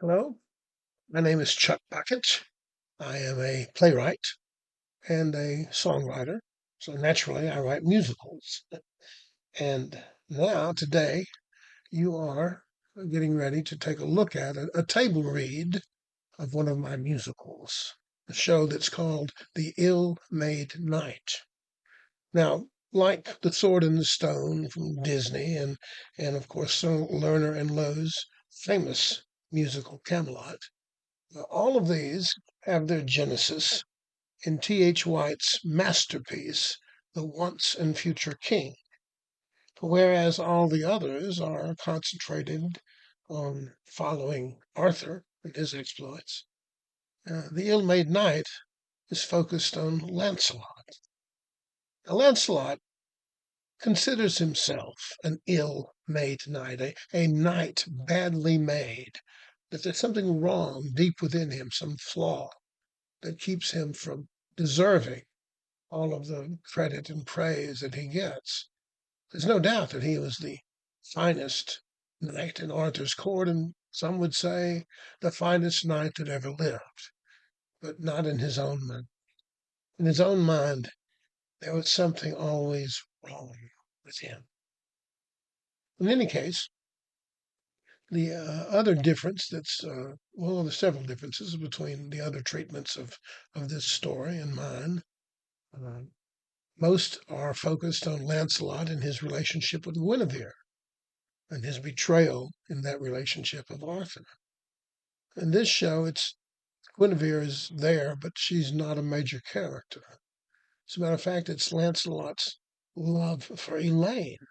Hello, my name is Chuck Puckett. I am a playwright and a songwriter. So naturally, I write musicals. And now, today, you are getting ready to take a look at a table read of one of my musicals, a show that's called The Ill-Made Knight. Now, like The Sword and the Stone from Disney and of course, Lerner and Loewe's famous musical Camelot, all of these have their genesis in T.H. White's masterpiece, The Once and Future King, whereas all the others are concentrated on following Arthur and his exploits. The Ill-Made Knight is focused on Lancelot. Now, Lancelot considers himself an ill-made knight, a knight badly made, that there's something wrong deep within him, some flaw that keeps him from deserving all of the credit and praise that he gets. There's no doubt that he was the finest knight in Arthur's court, and some would say the finest knight that ever lived, but not in his own mind. In his own mind, there was something always wrong with him. In any case, the other difference well, there's several differences between the other treatments of this story and mine. Uh, Most are focused on Lancelot and his relationship with Guinevere and his betrayal in that relationship of Arthur. In this show, it's Guinevere is there, but she's not a major character. As a matter of fact, it's Lancelot's love for Elaine,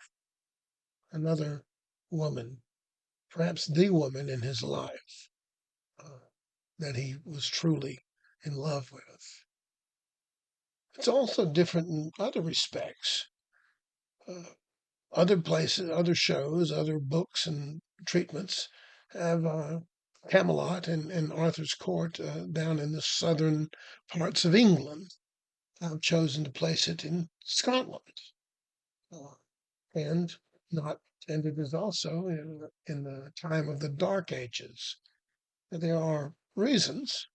another woman, perhaps the woman in his life that he was truly in love with. It's also different in other respects. Other places, other shows, other books and treatments have Camelot and Arthur's court down in the southern parts of England. I've chosen to place it in Scotland, and not and it is also in the time of the Dark Ages. There are reasons,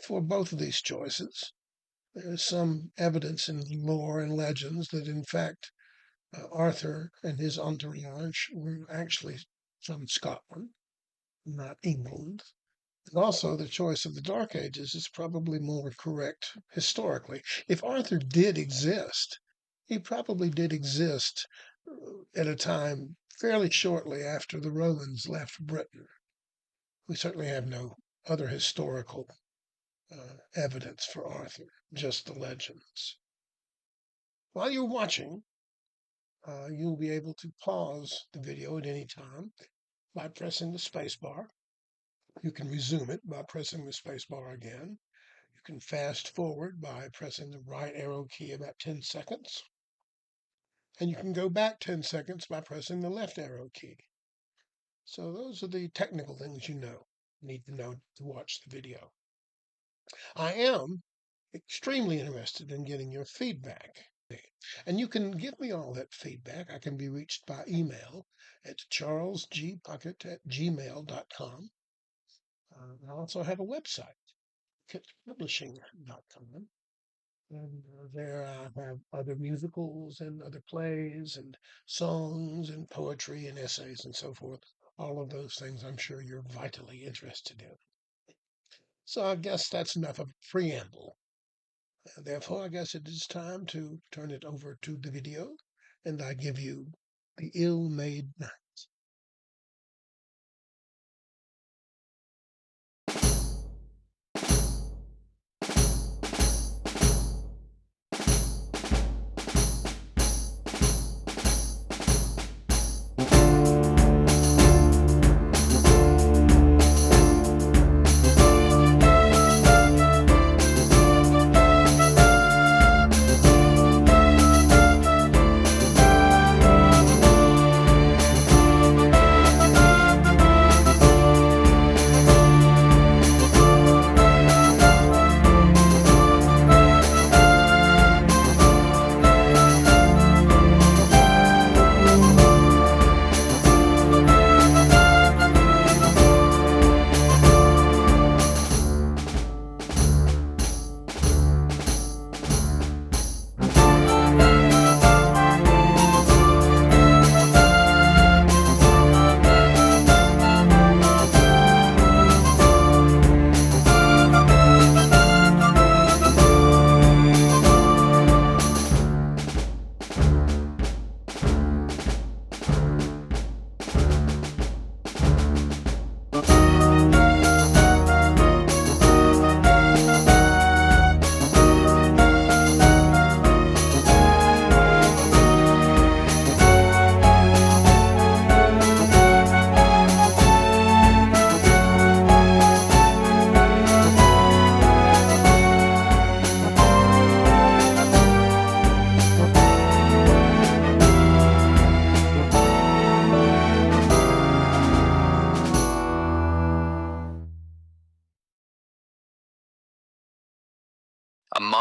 for both of these choices. There is some evidence in lore and legends that, in fact, Arthur and his entourage were actually from Scotland, not England. And also, the choice of the Dark Ages is probably more correct historically. If Arthur did exist, he probably did exist at a time fairly shortly after the Romans left Britain. We certainly have no other historical evidence for Arthur, just the legends. While you're watching, you'll be able to pause the video at any time by pressing the space bar. You can resume it by pressing the space bar again. You can fast forward by pressing the right arrow key about 10 seconds. And you can go back 10 seconds by pressing the left arrow key. So those are the technical things you need to know to watch the video. I am extremely interested in getting your feedback. And you can give me all that feedback. I can be reached by email at charlesgpuckett@gmail.com. I also have a website, pucketpublishing.com. And there I have other musicals and other plays and songs and poetry and essays and so forth. All of those things I'm sure you're vitally interested in. So I guess that's enough of a preamble. Therefore, I guess it is time to turn it over to the video, and I give you The Ill-Made Knight.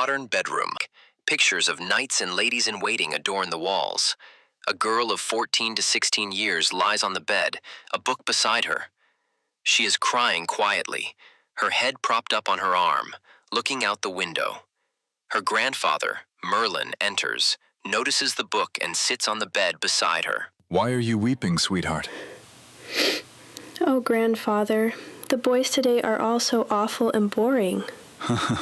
modern bedroom. Pictures of knights and ladies in waiting adorn the walls. A girl of 14 to 16 years lies on the bed, a book beside her. She is crying quietly, her head propped up on her arm, looking out the window. Her grandfather, Merlin, enters, notices the book and sits on the bed beside her. Why are you weeping, sweetheart? Oh, grandfather, the boys today are all so awful and boring.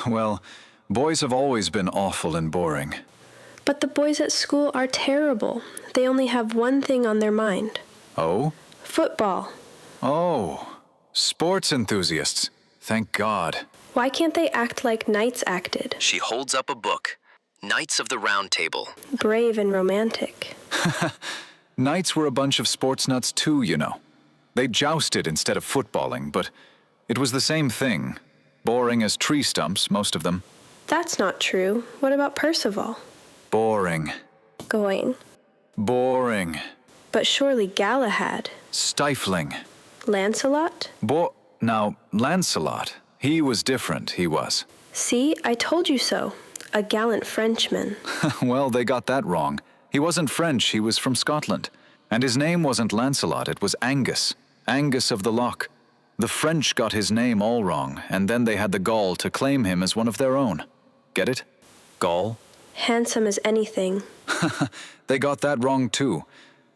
Well, boys have always been awful and boring. But the boys at school are terrible. They only have one thing on their mind. Oh? Football. Oh, sports enthusiasts. Thank God. Why can't they act like knights acted? She holds up a book, Knights of the Round Table. Brave and romantic. Knights were a bunch of sports nuts too, you know. They jousted instead of footballing, but it was the same thing. Boring as tree stumps, most of them. That's not true. What about Percival? Boring. Gawain. Boring. But surely Galahad. Stifling. Lancelot? Now, Lancelot, he was different, he was. See, I told you so. A gallant Frenchman. Well, they got that wrong. He wasn't French, he was from Scotland. And his name wasn't Lancelot, it was Angus. Angus of the Loch. The French got his name all wrong, and then they had the gall to claim him as one of their own. Get it? Gall? Handsome as anything. They got that wrong too.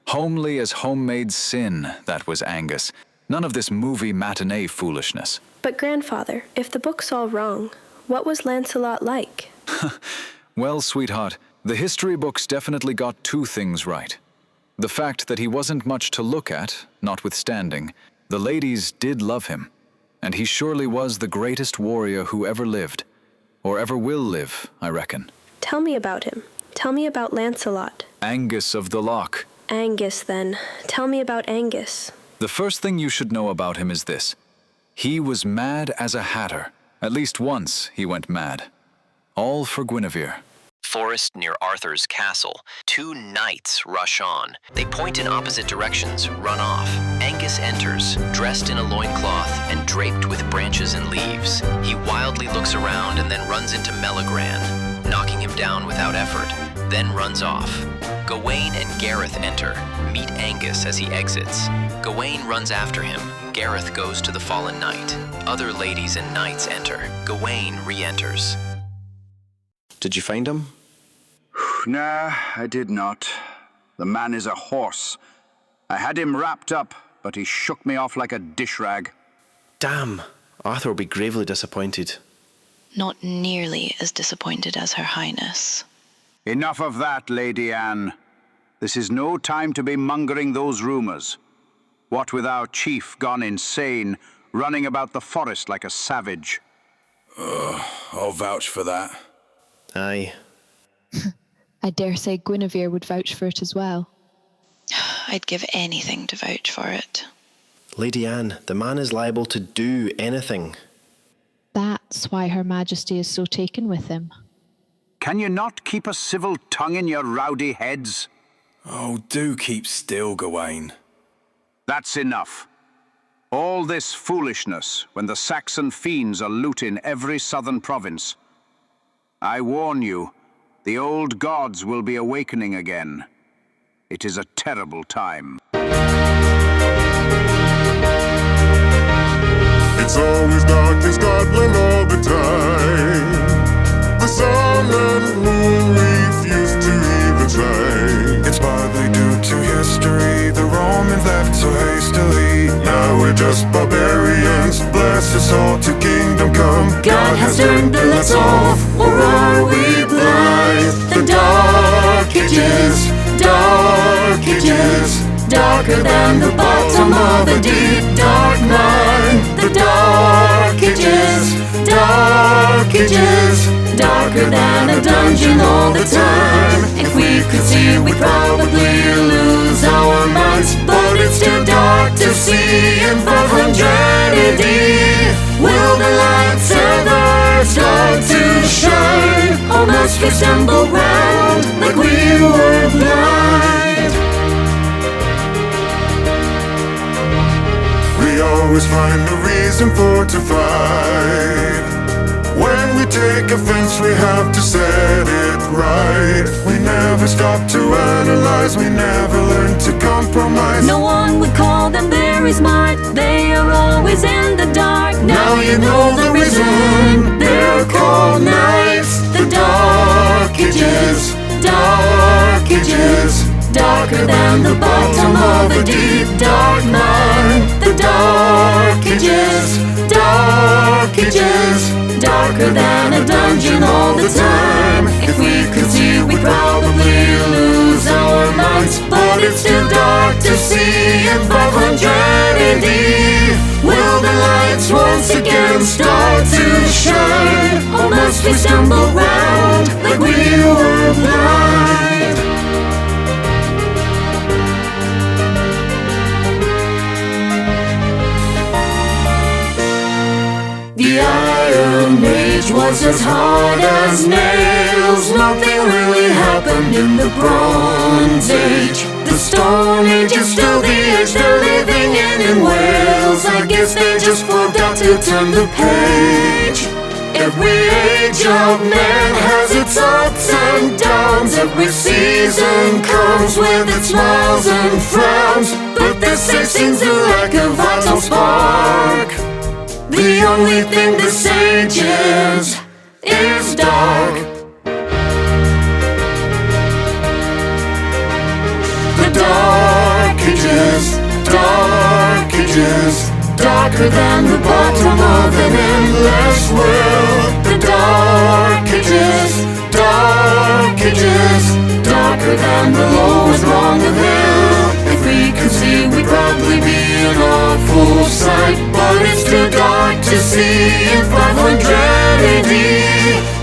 Homely as homemade sin, that was Angus. None of this movie matinee foolishness. But grandfather, if the book's all wrong, what was Lancelot like? Well, sweetheart, the history books definitely got two things right. The fact that he wasn't much to look at, notwithstanding, the ladies did love him, and he surely was the greatest warrior who ever lived, or ever will live, I reckon. Tell me about him. Tell me about Lancelot. Angus of the Loch. Angus, then. Tell me about Angus. The first thing you should know about him is this. He was mad as a hatter. At least once he went mad. All for Guinevere. Forest near Arthur's castle. Two knights rush on. They point in opposite directions, run off. Angus enters, dressed in a loincloth and draped with branches and leaves. He wildly looks around and then runs into Melagran, knocking him down without effort, then runs off. Gawain and Gareth enter, meet Angus as he exits. Gawain runs after him. Gareth goes to the fallen knight. Other ladies and knights enter. Gawain re-enters. Did you find him? Nah, I did not. The man is a horse. I had him wrapped up, but he shook me off like a dish rag. Damn, Arthur will be gravely disappointed. Not nearly as disappointed as Her Highness. Enough of that, Lady Anne. This is no time to be mongering those rumours. What with our chief gone insane, running about the forest like a savage. I'll vouch for that. Aye. I dare say Guinevere would vouch for it as well. I'd give anything to vouch for it. Lady Anne, the man is liable to do anything. That's why Her Majesty is so taken with him. Can you not keep a civil tongue in your rowdy heads? Oh, do keep still, Gawain. That's enough. All this foolishness when the Saxon fiends are looting every southern province. I warn you, the old gods will be awakening again. It is a terrible time. It's always dark in Scotland all the time. The sun and moon refuse to even shine. It's partly due to history. The Romans left so hastily. Now we're just barbarians. Bless us all to kingdom come. God has turned the lights off, or are we blind? The dark ages, darker than the bottom of a deep dark mine. The dark ages, darker than a dungeon all the time. If we could see, we'd probably lose our minds, but it's too dark to see. In 500 AD, will the lights ever start to shine? Or must we stumble round like we were blind? We always find a reason for to fight. When we take offense, we have to set it right. We never stop to analyze, we never learn to compromise. No one would call them very smart, they are always in the dark. Now you know the reason they're called knights. The Dark Ages, Dark Ages, darker than the bottom of a deep dark mine. The Dark Ages, Dark Ages, darker than a dungeon all the time. If we could see, we'd probably lose our minds. But it's too dark to see in 500 AD. Will the lights once again start to shine? Or must we stumble round like we were blind? The Iron Age was as hard as nails. Nothing really happened in the Bronze Age. The Stone Age is still the age they're living in Wales. I guess they just forgot to turn the page. Every age of man has its ups and downs. Every season comes with its smiles and frowns. But this age seems to lack a vital spark. The only thing this age is dark. The Dark Ages, Dark Ages, darker than the bottom of an endless well. The Dark Ages, Dark Ages, darker than the lowest rung of hell. If we could see, we'd probably be an awful sight. But it's too dark to see in 500 AD.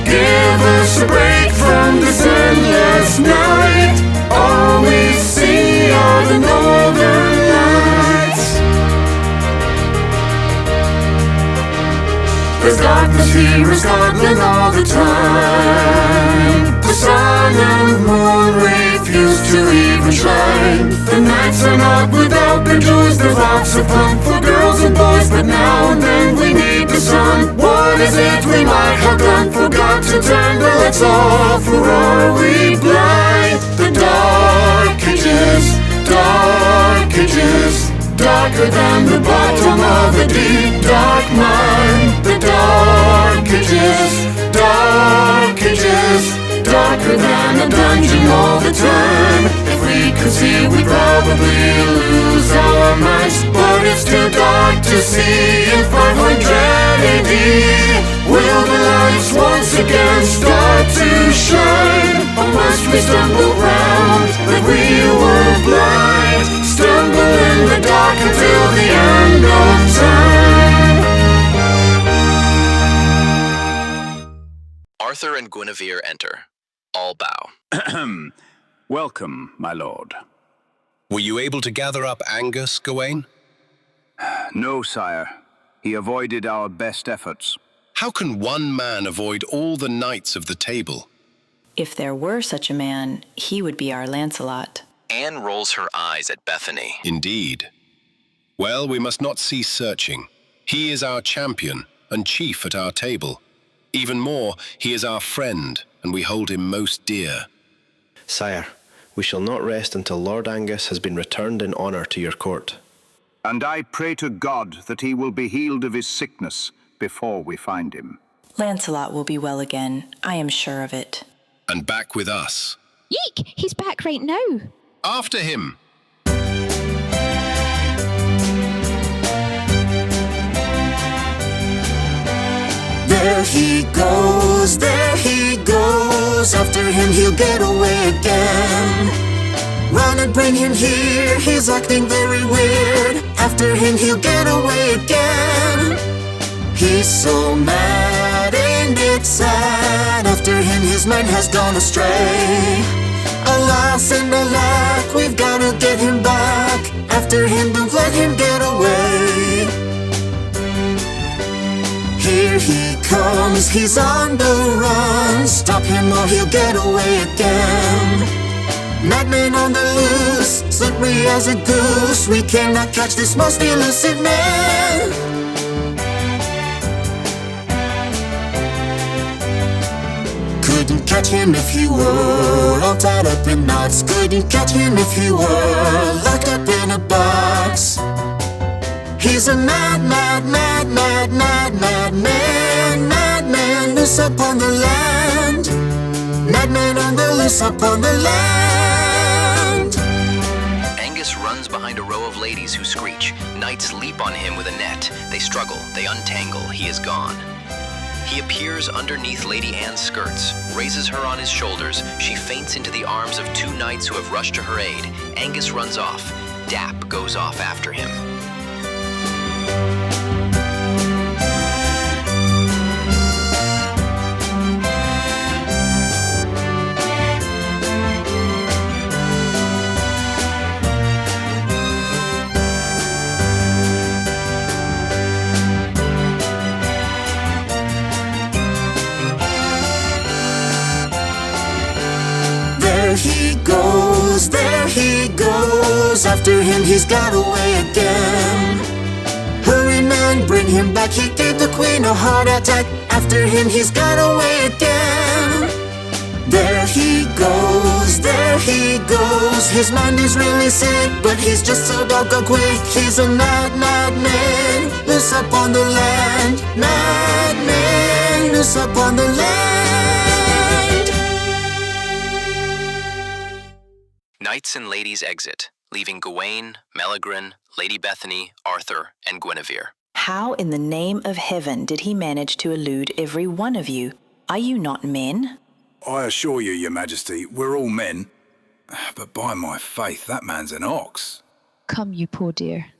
Give us a break from this endless night. All we see are the northern lights. There's darkness here in Scotland all the time. The sun and moon refuse to even shine. The nights are not without their joys. There's lots of fun for girls and boys, but now and then we need the sun. What is it we might have done? Forgot to turn the lights off, or are we blind? The Dark Ages, Dark Ages, darker than the bottom of a deep dark mine. The Dark Ages, Dark Ages, darker than a dungeon all the time. If we could see, we'd probably lose our minds. But it's too dark to see in 500 AD. Will the lights once again start to shine? Or must we stumble round like we were blind? Stumble in the dark until the end of time. Arthur and Guinevere enter. All bow. Welcome, my lord. Were you able to gather up Angus, Gawain? No, sire. He avoided our best efforts. How can one man avoid all the knights of the table? If there were such a man, he would be our Lancelot. Anne rolls her eyes at Bethany. Indeed. Well, we must not cease searching. He is our champion and chief at our table. Even more, he is our friend, and we hold him most dear. Sire, we shall not rest until Lord Angus has been returned in honour to your court. And I pray to God that he will be healed of his sickness before we find him. Lancelot will be well again, I am sure of it. And back with us. Yeek! He's back right now. After him! There he goes, there he goes. After him he'll get away again. Run and bring him here, he's acting very weird. After him he'll get away again. He's so mad, ain't it sad? After him his mind has gone astray. Alas and alack, we've gotta get him back. After him, don't let him get away. Here he comes, he's on the run. Stop him or he'll get away again. Madman on the loose, slippery as a goose. We cannot catch this most elusive man. Couldn't catch him if he were all tied up in knots. Couldn't catch him if he were locked up in a box. He's a mad, mad, mad, mad, mad, mad man. Madman loose upon the land. Madman on the loose upon the land. Angus runs behind a row of ladies who screech. Knights leap on him with a net. They struggle, they untangle, he is gone. He appears underneath Lady Anne's skirts, raises her on his shoulders. She faints into the arms of two knights who have rushed to her aid. Angus runs off. Dap goes off after him. There he goes. After him he's got away again. Hurry man, bring him back. He gave the queen a heart attack. After him he's got away again. There he goes, there he goes. His mind is really sick, but he's just so doggone quick. He's a mad, mad man, loose up on the land. Mad man, loose up on the land. Knights and ladies exit, leaving Gawain, Melagrin, Lady Bethany, Arthur, and Guinevere. How in the name of heaven did he manage to elude every one of you? Are you not men? I assure you, Your Majesty, we're all men. But by my faith, that man's an ox. Come, you poor dear.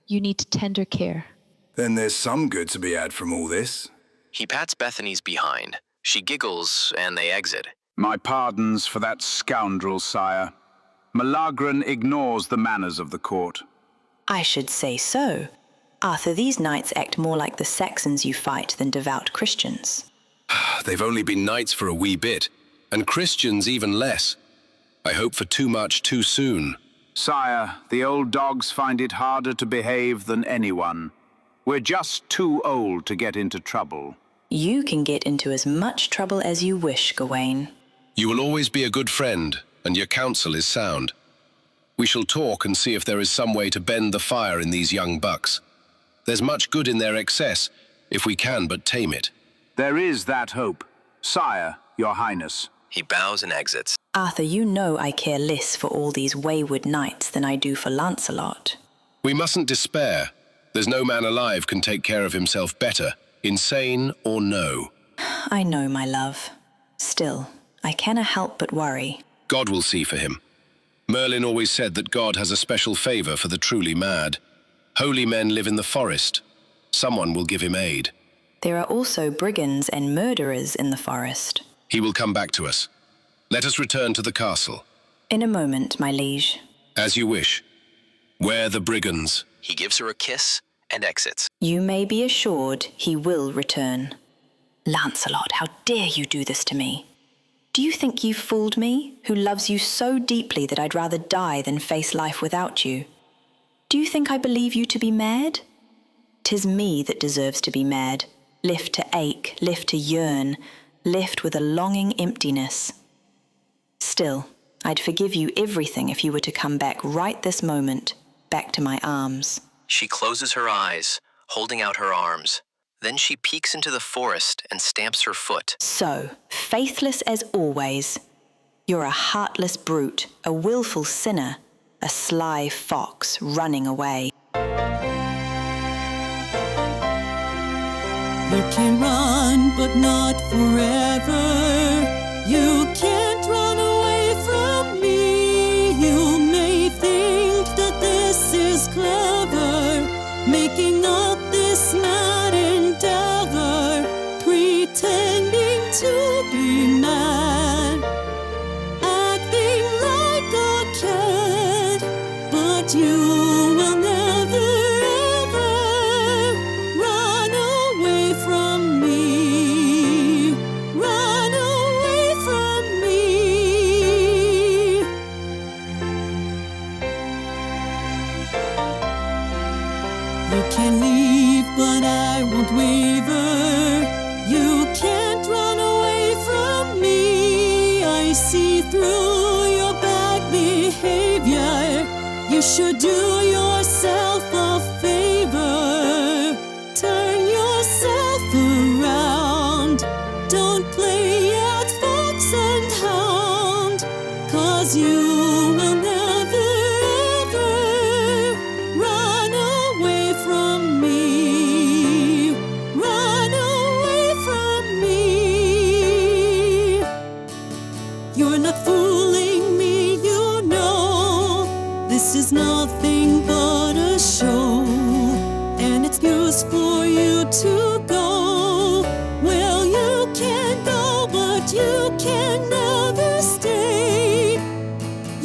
You need tender care. Then there's some good to be had from all this. He pats Bethany's behind. She giggles, and they exit. My pardons for that scoundrel, sire. Melagrin ignores the manners of the court. I should say so. Arthur, these knights act more like the Saxons you fight than devout Christians. They've only been knights for a wee bit, and Christians even less. I hope for too much too soon. Sire, the old dogs find it harder to behave than anyone. We're just too old to get into trouble. You can get into as much trouble as you wish, Gawain. You will always be a good friend, and your counsel is sound. We shall talk and see if there is some way to bend the fire in these young bucks. There's much good in their excess, if we can but tame it. There is that hope. Sire, your highness. He bows and exits. Arthur, you know I care less for all these wayward knights than I do for Lancelot. We mustn't despair. There's no man alive can take care of himself better, insane or no. I know, my love. Still, I cannot help but worry. God will see for him. Merlin always said that God has a special favor for the truly mad. Holy men live in the forest. Someone will give him aid. There are also brigands and murderers in the forest. He will come back to us. Let us return to the castle. In a moment, my liege. As you wish. Where the brigands? He gives her a kiss and exits. You may be assured he will return. Lancelot, how dare you do this to me? Do you think you've fooled me, who loves you so deeply that I'd rather die than face life without you? Do you think I believe you to be mad? 'Tis me that deserves to be mad, left to ache, left to yearn, left with a longing emptiness. Still, I'd forgive you everything if you were to come back right this moment, back to my arms. She closes her eyes, holding out her arms. Then she peeks into the forest and stamps her foot. So, faithless as always. You're a heartless brute, a willful sinner, a sly fox running away. You can run, but not forever. You can't run away from me. You may think that this is clever, making up this mad endeavor, pretending to be mad, acting like a kid, but you will never ever run away from me, run away from me. You can leave, but I won't waver. You can't run away from me. through your bad behavior, you should do yourself a favor. Turn yourself around. Don't play at fox and hound, 'cause you will never ever run away from me. Run away from me. You're not fooling me, you know. This is nothing but a show, and it's yours for you to go. Well, you can go, but you can never stay.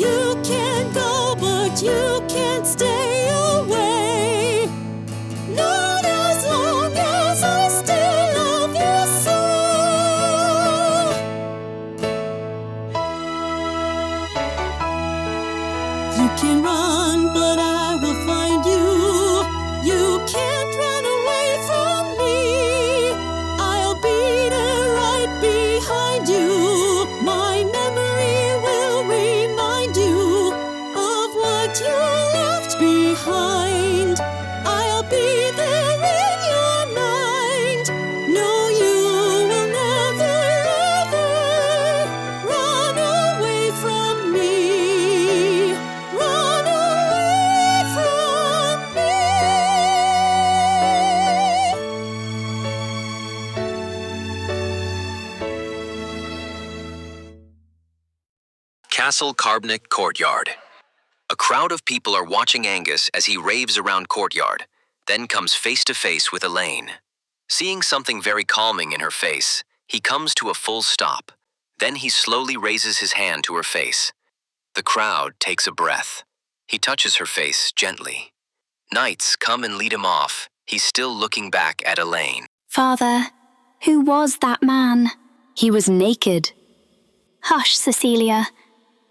You can go, but you can't stay away. Not as long as I still love you so. You can run, but I will find you. You can't run away from me. I'll be there right behind you. My memory will remind you of what you left behind. I'll be there in your mind. No, you will never ever run away from me. Run away from me. Castle Carbonic Courtyard. A crowd of people are watching Angus as he raves around courtyard, then comes face to face with Elaine. Seeing something very calming in her face, he comes to a full stop. Then he slowly raises his hand to her face. The crowd takes a breath. He touches her face gently. Knights come and lead him off. He's still looking back at Elaine. Father, who was that man? He was naked. Hush, Cecilia.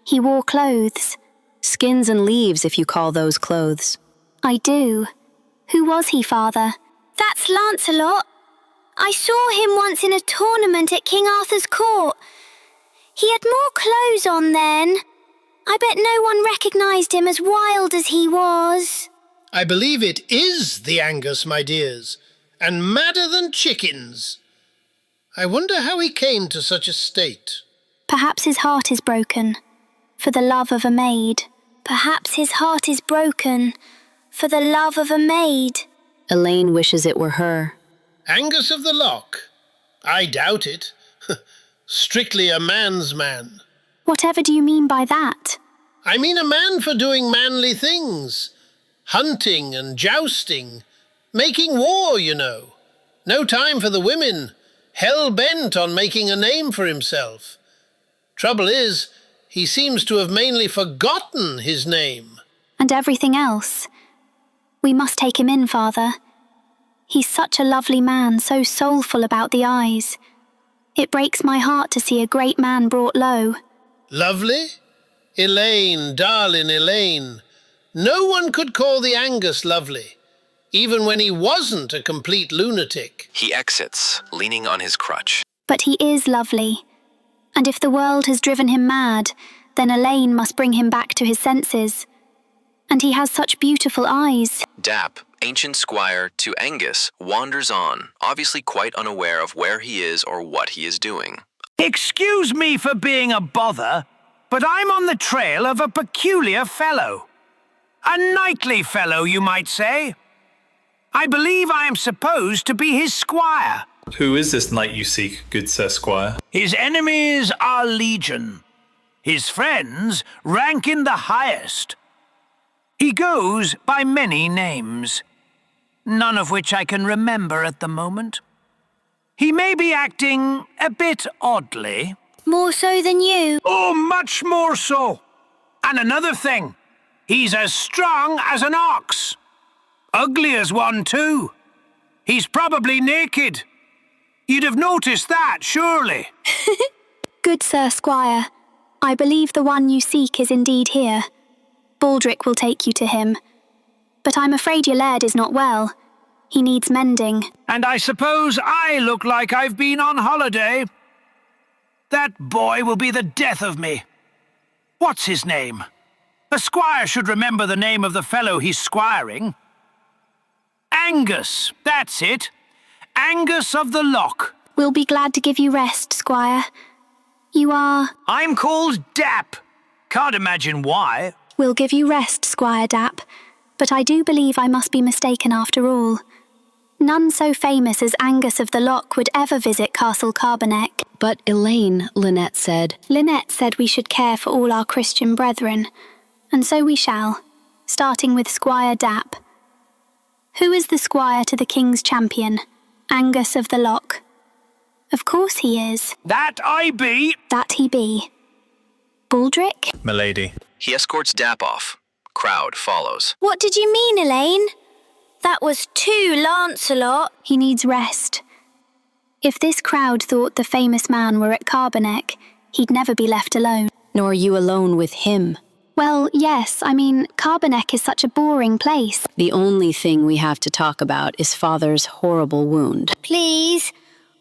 He wore clothes. Skins and leaves, if you call those clothes. I do. Who was he, Father? That's Lancelot. I saw him once in a tournament at King Arthur's court. He had more clothes on then. I bet no one recognised him as wild as he was. I believe it is the Angus, my dears, and madder than chickens. I wonder how he came to such a state. Perhaps his heart is broken, for the love of a maid. Perhaps his heart is broken, for the love of a maid. Elaine wishes it were her. Angus of the Loch? I doubt it. Strictly a man's man. Whatever do you mean by that? I mean a man for doing manly things. Hunting and jousting. Making war, you know. No time for the women. Hell-bent on making a name for himself. Trouble is, he seems to have mainly forgotten his name. And everything else. We must take him in, Father. He's such a lovely man, so soulful about the eyes. It breaks my heart to see a great man brought low. Lovely? Elaine, darling Elaine. No one could call the Angus lovely, even when he wasn't a complete lunatic. He exits, leaning on his crutch. But he is lovely. And if the world has driven him mad, then Elaine must bring him back to his senses. And he has such beautiful eyes. Dap, ancient squire, to Angus, wanders on, obviously quite unaware of where he is or what he is doing. Excuse me for being a bother, but I'm on the trail of a peculiar fellow. A knightly fellow, you might say. I believe I am supposed to be his squire. Who is this knight you seek, good Sir Squire? His enemies are legion. His friends rank in the highest. He goes by many names, none of which I can remember at the moment. He may be acting a bit oddly. More so than you? Oh, much more so. And another thing, he's as strong as an ox. Ugly as one, too. He's probably naked. You'd have noticed that, surely. Good Sir Squire, I believe the one you seek is indeed here. Baldric will take you to him. But I'm afraid your laird is not well. He needs mending. And I suppose I look like I've been on holiday. That boy will be the death of me. What's his name? A squire should remember the name of the fellow he's squiring. Angus, that's it. Angus of the Loch. We'll be glad to give you rest, Squire. You are... I'm called Dap. Can't imagine why. We'll give you rest, Squire Dap, but I do believe I must be mistaken after all. None so famous as Angus of the Loch would ever visit Castle Carboneck. But Elaine, Lynette said. Lynette said we should care for all our Christian brethren, and so we shall, starting with Squire Dap. Who is the squire to the king's champion, Angus of the Loch? Of course he is. That I be. That he be. Baldric? Milady. He escorts Dap off. Crowd follows. What did you mean, Elaine? That was too Lancelot. He needs rest. If this crowd thought the famous man were at Carboneck, he'd never be left alone. Nor you alone with him. Well, yes, I mean, Carboneck is such a boring place. The only thing we have to talk about is Father's horrible wound. Please,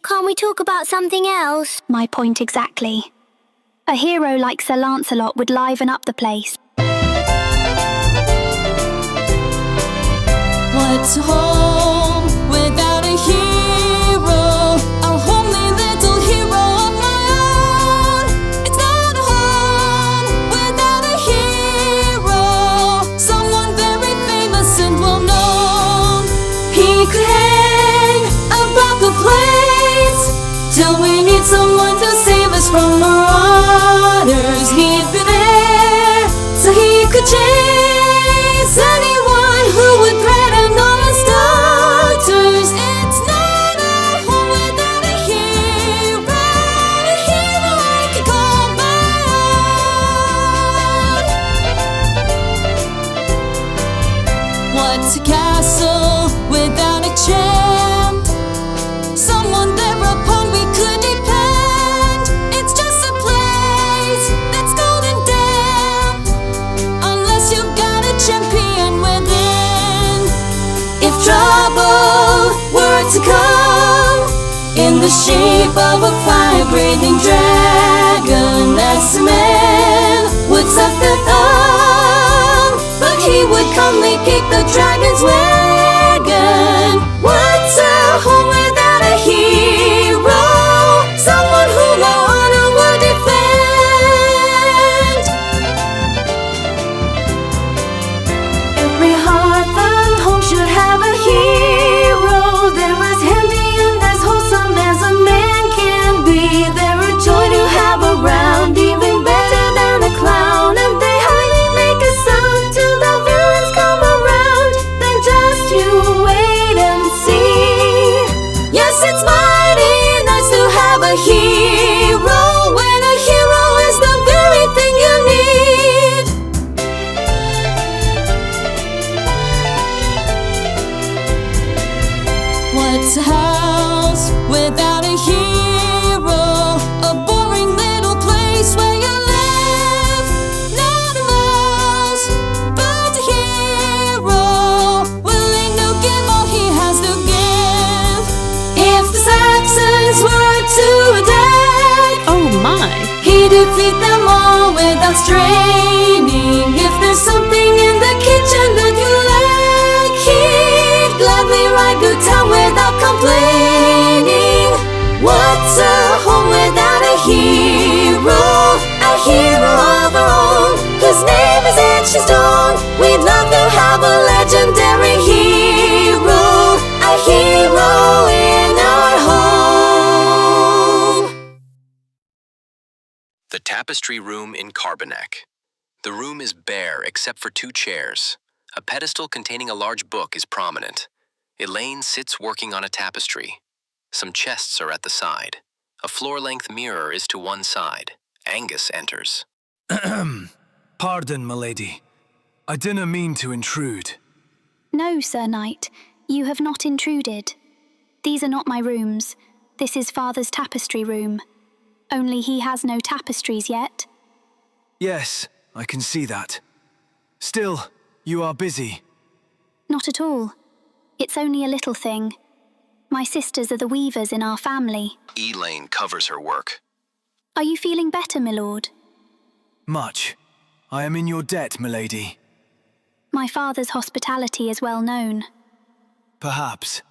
can't we talk about something else? My point exactly. A hero like Sir Lancelot would liven up the place. What's home without a hero? A homely little hero of my own. It's not a home without a hero. Someone very famous and well known. He could hang about the place till we need someone to save us from marauders. He'd be there so he could chase anyone who would threaten all his daughters. It's not a home without a hero I could call my own. What's a castle without a champ? Someone there upon we could depend. It's just a place that's cold and damp, unless you've got a champion within. If trouble were to come in the shape of a fire-breathing dragon, as man would suck the thumb, but he would calmly kick the dragon's wagon. What's a home without a hero? Someone who no honor would defend. Every hearth and home should have a hero. They're as handy and as wholesome as a man can be. They're a joy to have around, even better than a clown. And they hardly make a sound till the villains come around. Then just you wait and see. Yes, it's mighty nice to have a hero, when a hero is the very thing you need. What's a house without a hero? A boring little place where you live. Not a mouse, but a hero, willing to give all he has to give. If the Saxons were to attack, Oh my! he'd defeat them all without straining. If there's something in the kitchen that you lack, he'd gladly ride to town without complaining. What's a home without a hero? A hero of our own, whose name is etched in stone. We'd love to have a legendary hero, a hero in our home. The tapestry room in Carboneck. The room is bare except for 2 chairs. A pedestal containing a large book is prominent. Elaine sits working on a tapestry. Some chests are at the side. A floor-length mirror is to one side. Angus enters. Pardon, milady. I didn't mean to intrude. No, Sir Knight, you have not intruded. These are not my rooms. This is Father's tapestry room. Only he has no tapestries yet. Yes, I can see that. Still, you are busy. Not at all. It's only a little thing. My sisters are the weavers in our family. Elaine covers her work. Are you feeling better, my lord? Much. I am in your debt, milady. My father's hospitality is well known. Perhaps.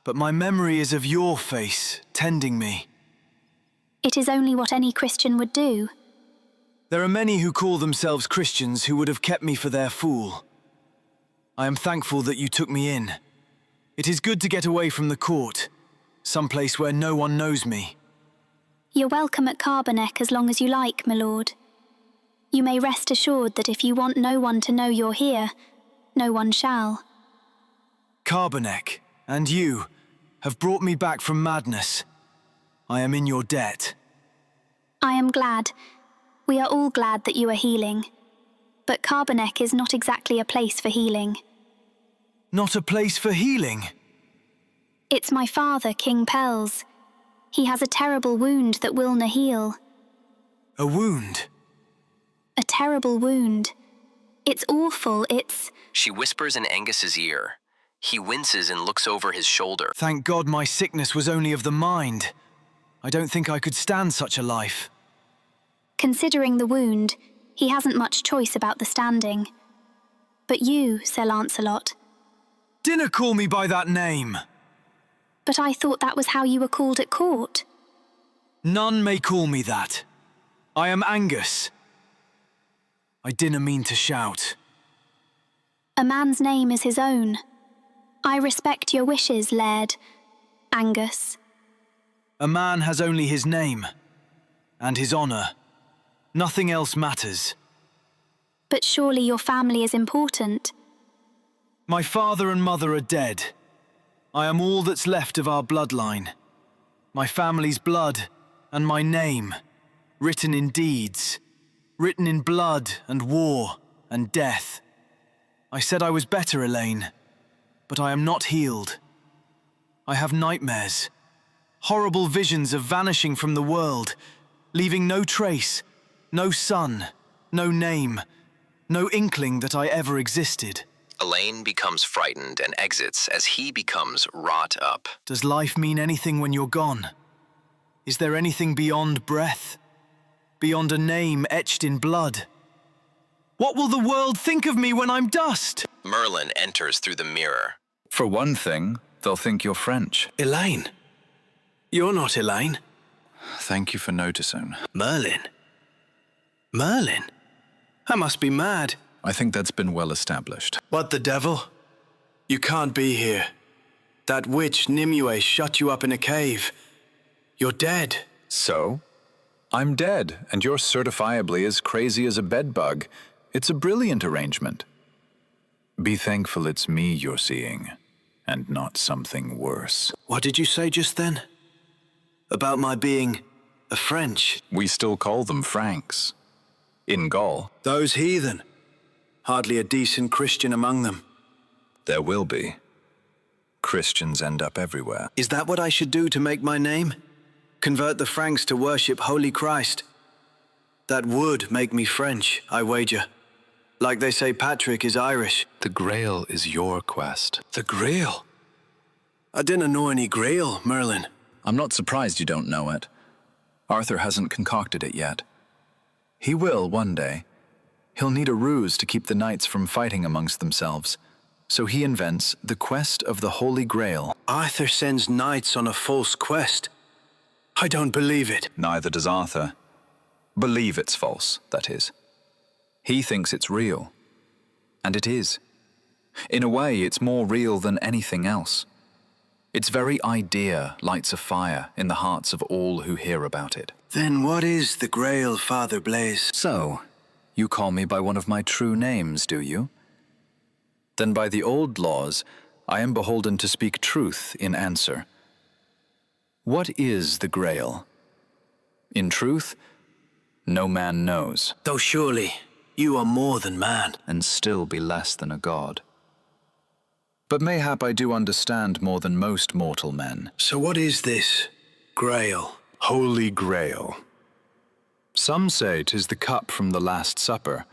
But my memory is of your face, tending me. It is only what any Christian would do. There are many who call themselves Christians who would have kept me for their fool. I am thankful that you took me in. It is good to get away from the court, someplace where no one knows me. You're welcome at Carbonek as long as you like, my lord. You may rest assured that if you want no one to know you're here, no one shall. Carbonek, and you, have brought me back from madness. I am in your debt. I am glad. We are all glad that you are healing. But Carbonek is not exactly a place for healing. Not a place for healing? It's my father, King Pels. He has a terrible wound that will na heal. A wound? A terrible wound. It's awful, it's... She whispers in Angus's ear. He winces and looks over his shoulder. Thank God my sickness was only of the mind. I don't think I could stand such a life. Considering the wound, he hasn't much choice about the standing. But you, Sir Lancelot... Dinna call me by that name! But I thought that was how you were called at court. None may call me that. I am Angus. I dinna mean to shout. A man's name is his own. I respect your wishes, Laird. Angus. A man has only his name. And his honour. Nothing else matters. But surely your family is important. My father and mother are dead. I am all that's left of our bloodline. My family's blood and my name, written in deeds, written in blood and war and death. I said I was better, Elaine, but I am not healed. I have nightmares, horrible visions of vanishing from the world, leaving no trace, no son, no name, no inkling that I ever existed. Elaine becomes frightened and exits as he becomes wrought up. Does life mean anything when you're gone? Is there anything beyond breath? Beyond a name etched in blood? What will the world think of me when I'm dust? Merlin enters through the mirror. For one thing, they'll think you're French. Elaine? You're not Elaine. Thank you for noticing. Merlin? Merlin? I must be mad. I think that's been well established. What the devil? You can't be here. That witch Nimue shut you up in a cave. You're dead. So? I'm dead, and you're certifiably as crazy as a bedbug. It's a brilliant arrangement. Be thankful it's me you're seeing, and not something worse. What did you say just then? About my being a French? We still call them Franks. In Gaul. Those heathen. Hardly a decent Christian among them. There will be. Christians end up everywhere. Is that what I should do to make my name? Convert the Franks to worship Holy Christ? That would make me French, I wager. Like they say Patrick is Irish. The Grail is your quest. The Grail? I didn't know any Grail, Merlin. I'm not surprised you don't know it. Arthur hasn't concocted it yet. He will one day. He'll need a ruse to keep the knights from fighting amongst themselves. So he invents the quest of the Holy Grail. Arthur sends knights on a false quest. I don't believe it. Neither does Arthur. Believe it's false, that is. He thinks it's real. And it is. In a way, it's more real than anything else. Its very idea lights a fire in the hearts of all who hear about it. Then what is the Grail, Father Blaise? So, you call me by one of my true names, do you? Then by the old laws, I am beholden to speak truth in answer. What is the Grail? In truth, no man knows. Though surely you are more than man. And still be less than a god. But mayhap I do understand more than most mortal men. So what is this Grail? Holy Grail. Some say 'tis the cup from the Last Supper.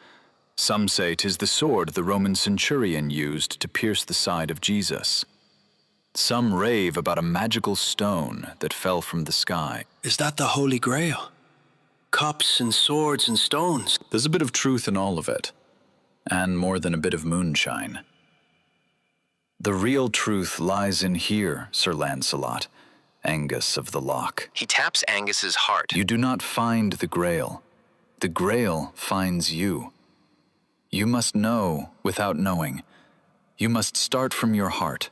Some say 'tis the sword the Roman centurion used to pierce the side of Jesus. Some rave about a magical stone that fell from the sky. Is that the Holy Grail? Cups and swords and stones. There's a bit of truth in all of it, and more than a bit of moonshine. The real truth lies in here, Sir Lancelot, Angus of the Loch. He taps Angus's heart. You do not find the Grail. The Grail finds you. You must know without knowing. You must start from your heart.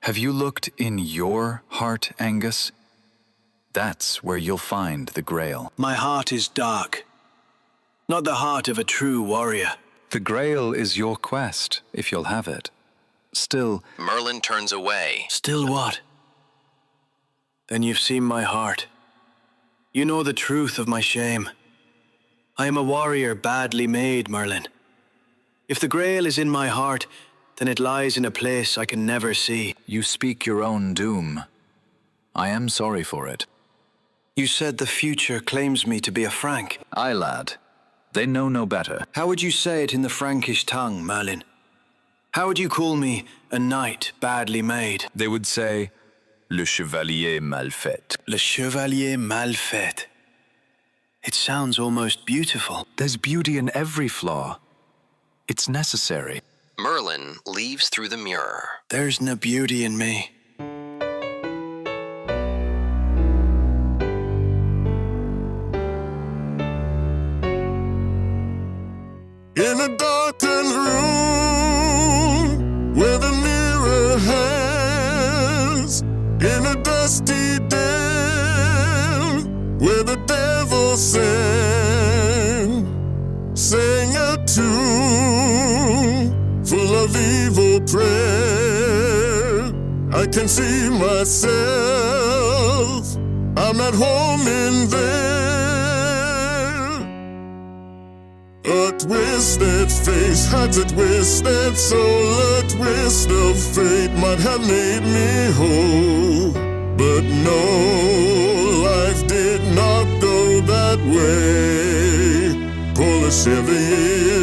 Have you looked in your heart, Angus? That's where you'll find the Grail. My heart is dark. Not the heart of a true warrior. The Grail is your quest, if you'll have it. Still... Merlin turns away. Still what? Then you've seen my heart. You know the truth of my shame. I am a warrior badly made, Merlin. If the Grail is in my heart, then it lies in a place I can never see. You speak your own doom. I am sorry for it. You said the future claims me to be a Frank. Aye, lad. They know no better. How would you say it in the Frankish tongue, Merlin? How would you call me a knight badly made? They would say, Le Chevalier Mal Fet. Le Chevalier Mal Fet. It sounds almost beautiful. There's beauty in every flaw. It's necessary. Merlin leaves through the mirror. There's no beauty in me. In a darkened room where the mirror hangs, in a dusty den where the devil sang a tune full of evil prayer. I can see myself, I'm at home in there. A twisted face hides a twisted soul. A twist of fate might have made me whole, but no, life did not go that way. Pour le Chevalier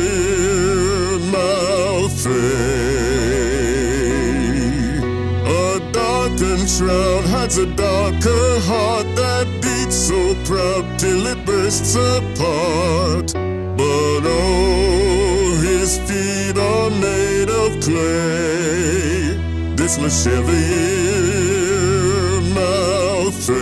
Mal Fet. A darkened shroud hides a darker heart that beats so proud till it bursts apart. But oh, his feet are made of clay. This Le Chevalier Mal Fet.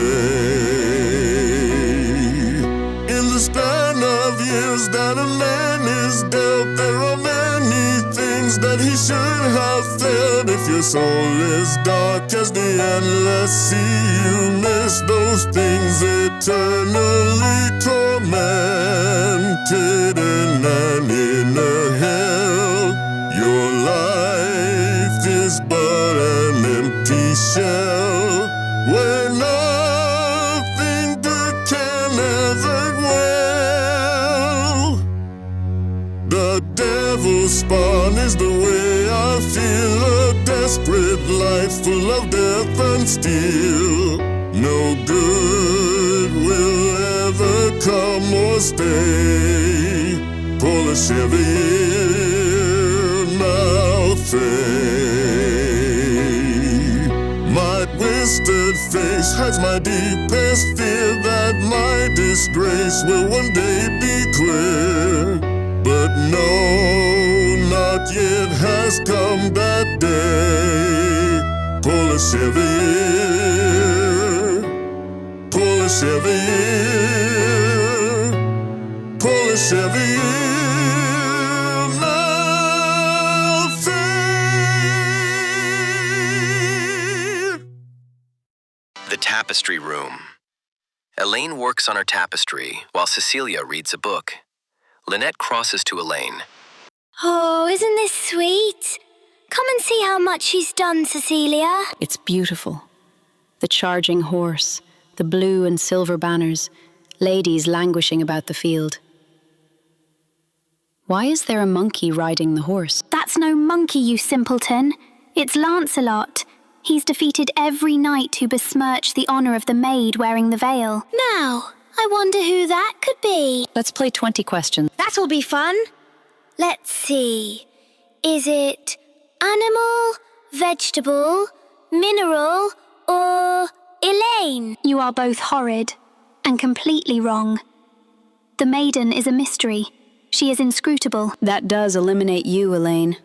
In the span of years that a man is dealt, there are many things that he should have felt. If your soul is dark as the endless sea, you miss those things eternally tormented in an inner hell. Your life is but an empty shell where nothing good can ever dwell. The devil's spawn is the way I feel, a desperate life full of death and steel. No good will ever come or stay. Pour le Chevalier Mal Fet. My twisted face hides my deepest fear that my disgrace will one day be clear. But no, not yet has come that day. Pour le Chevalier, pour le Chevalier, pour le Chevalier Mal Fet. The tapestry room. Elaine works on her tapestry while Cecilia reads a book. Lynette crosses to Elaine. Oh, isn't this sweet? Come and see how much she's done, Cecilia. It's beautiful. The charging horse, the blue and silver banners, ladies languishing about the field. Why is there a monkey riding the horse? That's no monkey, you simpleton. It's Lancelot. He's defeated every knight who besmirched the honour of the maid wearing the veil. Now, I wonder who that could be. Let's play 20 questions. That'll be fun. Let's see. Is it animal, vegetable, mineral, or Elaine? You are both horrid and completely wrong. The maiden is a mystery. She is inscrutable. That does eliminate you, Elaine.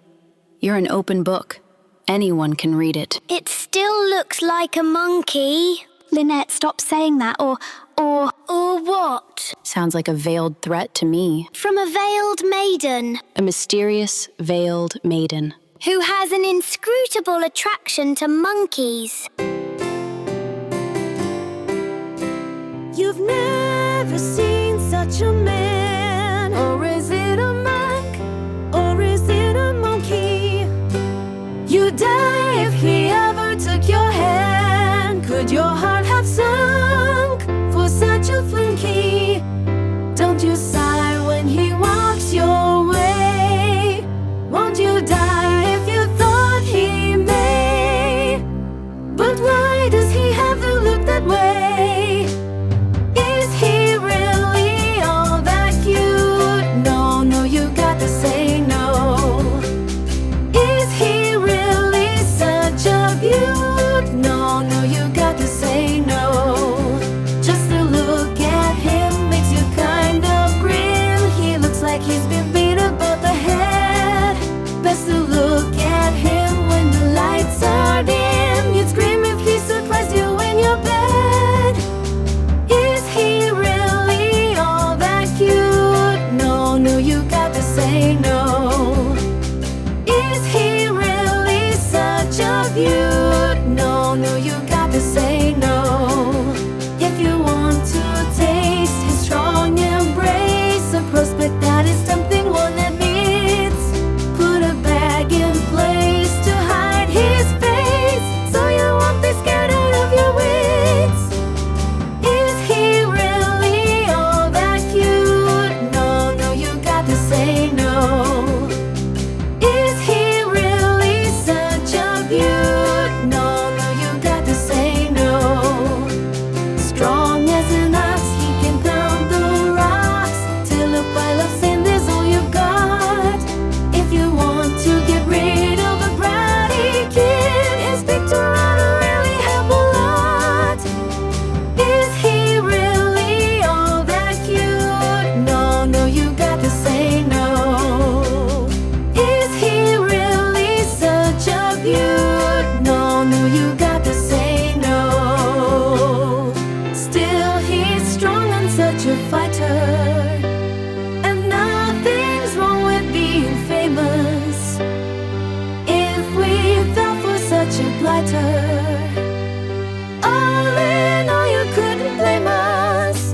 You're an open book. Anyone can read it. It still looks like a monkey. Lynette, stop saying that, or what? Sounds like a veiled threat to me. From a veiled maiden. A mysterious, veiled maiden. Who has an inscrutable attraction to monkeys. You've never seen such a man. Or is it a monk? Or is it a monkey? You'd die if he ever took your hand. Could your heart have sunk for such a flunky? Don't you sigh when he walks your way? Won't you die if you thought he may? But why does he have to look that way? Is he really all that cute? No, no, you got to say no. Is he really such a beaut? No, no, you got to say no. Just to look at him makes you kind of grin. He looks like he's been beat above the head. Best to look at him when the lights are dim. You'd scream if he surprised you in your bed. Is he really all that cute? No, no, you got to say no. Is he really such a beaut? No, no, you got to say no. If you want to taste his strong embrace, a prospect that is something one admits. Put a bag in place to hide his face, so you won't be scared out of your wits. Is he really all that cute? No, no, you got to say no. Is he really such a beaut? No, no, you got to say no. Strong as an ox, he can pound the rocks till a pile of sand is all you got. If you want to get rid of a bratty kid, Inspector ought really help a lot. Is he really all that cute? No, no, you got to say no. Is he really such a beaut? No, no, you got to say no. Still, he's strong and such a fighter, and nothing's wrong with being famous. If we fell for such a blighter, all in all, you couldn't blame us.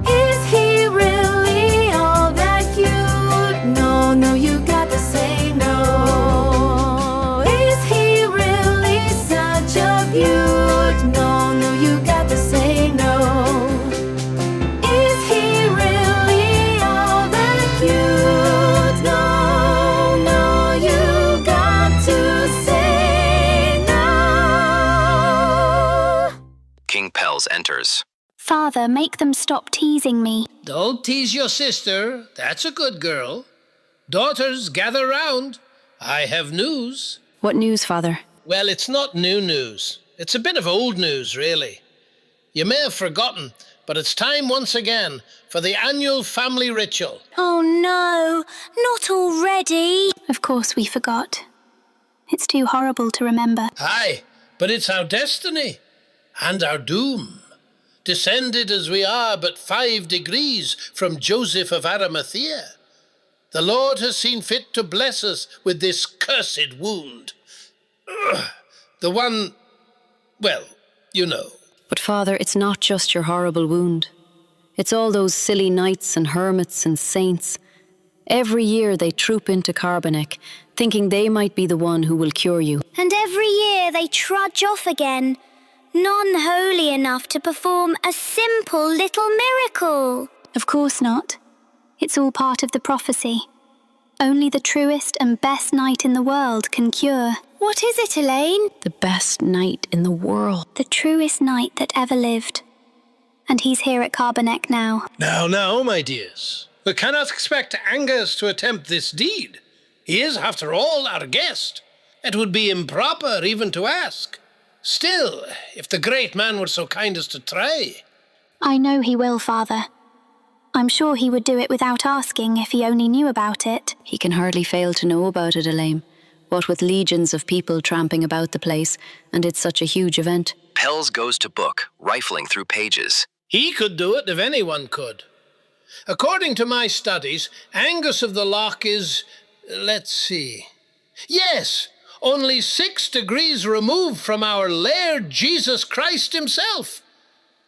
Is he really all that cute? No, no, you got to say no. Is he really such a beaut? No, no, you got to say no. Is he really all that cute? No, no, you got to say no. King Pels enters. Father, make them stop teasing me. Don't tease your sister. That's a good girl. Daughters, gather round. I have news. What news, Father? Well, it's not new news. It's a bit of old news, really. You may have forgotten, but it's time once again for the annual family ritual. Oh no, not already. Of course we forgot. It's too horrible to remember. Aye, but it's our destiny and our doom. Descended as we are but 5 degrees from Joseph of Arimathea, the Lord has seen fit to bless us with this cursed wound. The one, well, you know. But Father, it's not just your horrible wound. It's all those silly knights and hermits and saints. Every year they troop into Carbonek, thinking they might be the one who will cure you. And every year they trudge off again, none holy enough to perform a simple little miracle. Of course not. It's all part of the prophecy. Only the truest and best knight in the world can cure. What is it, Elaine? The best knight in the world. The truest knight that ever lived. And he's here at Carbonek now. Now, my dears. We cannot expect Angus to attempt this deed. He is, after all, our guest. It would be improper even to ask. Still, if the great man were so kind as to try. I know he will, Father. I'm sure he would do it without asking if he only knew about it. He can hardly fail to know about it, Elaine. What with legions of people tramping about the place, and it's such a huge event. Pels goes to book, rifling through pages. He could do it if anyone could. According to my studies, Angus of the Loch is, let's see. Yes, only 6 degrees removed from our Laird Jesus Christ himself.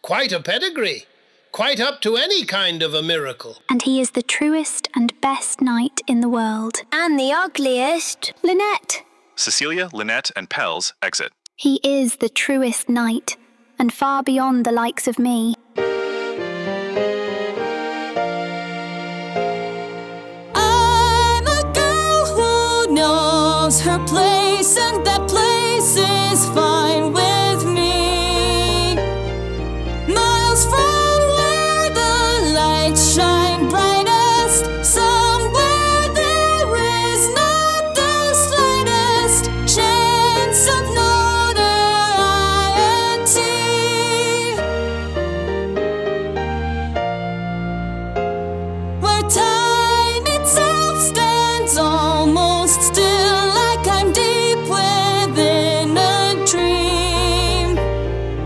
Quite a pedigree. Quite up to any kind of a miracle. And he is the truest and best knight in the world. And the ugliest. Lynette. Cecilia, Lynette, and Pels exit. He is the truest knight, and far beyond the likes of me. I'm a girl who knows her place, and that place is fine with me. Miles from where the lights shine brightest, somewhere there is not the slightest chance of notoriety. Where time itself stands almost still, like I'm deep within a dream.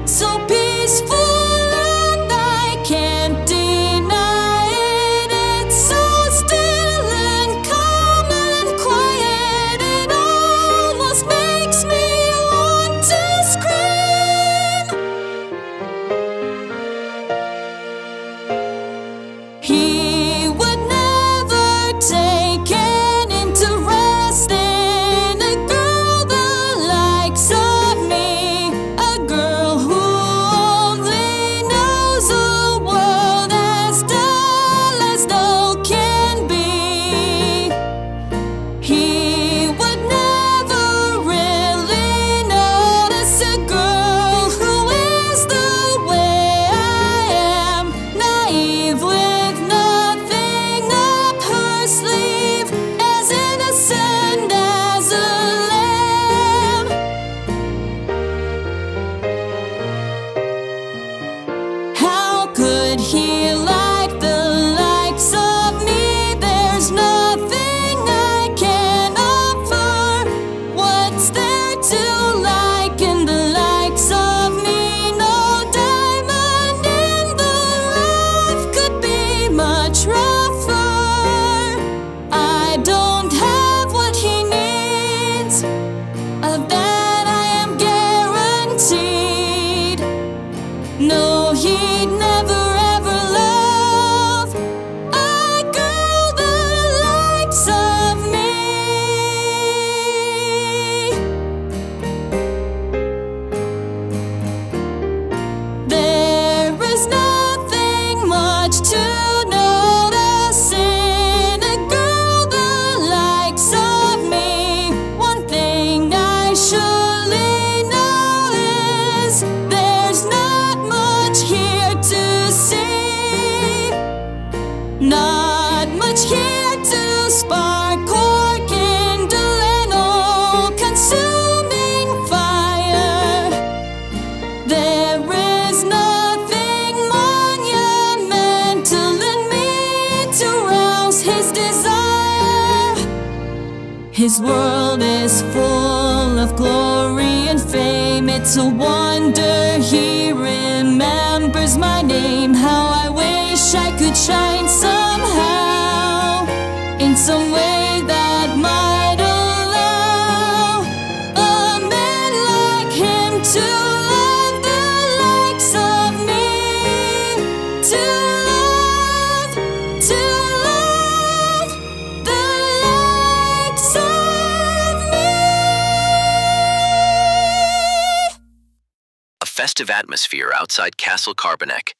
So peaceful and I can't deny it. It's so still and calm and quiet. It almost makes me want to scream. He would never take an interest in a girl the likes of me, a girl who only knows a world as dull can be. He would never really notice a girl who is the way I am, naive with nothing up her sleeve, as innocent as a lamb. How could he like the likes of me? There's nothing I can offer. What's there to like in the likes of me? No diamond in the rough could be much rougher. I don't have what he needs, of that I am guaranteed. No, he'd never ever love a girl the likes of me. There is nothing much to notice in a girl the likes of me. One thing I surely know is there's not much here to see. Not much here to spark or kindle an all-consuming fire. There is nothing monumental in me to rouse his desire. His world is full of glory and fame. It's a wonder he remembers my name. How I wish I could shine somehow, in some way that might allow a man like him to love the likes of me. To love the likes of me. A festive atmosphere outside Castle Carbonek.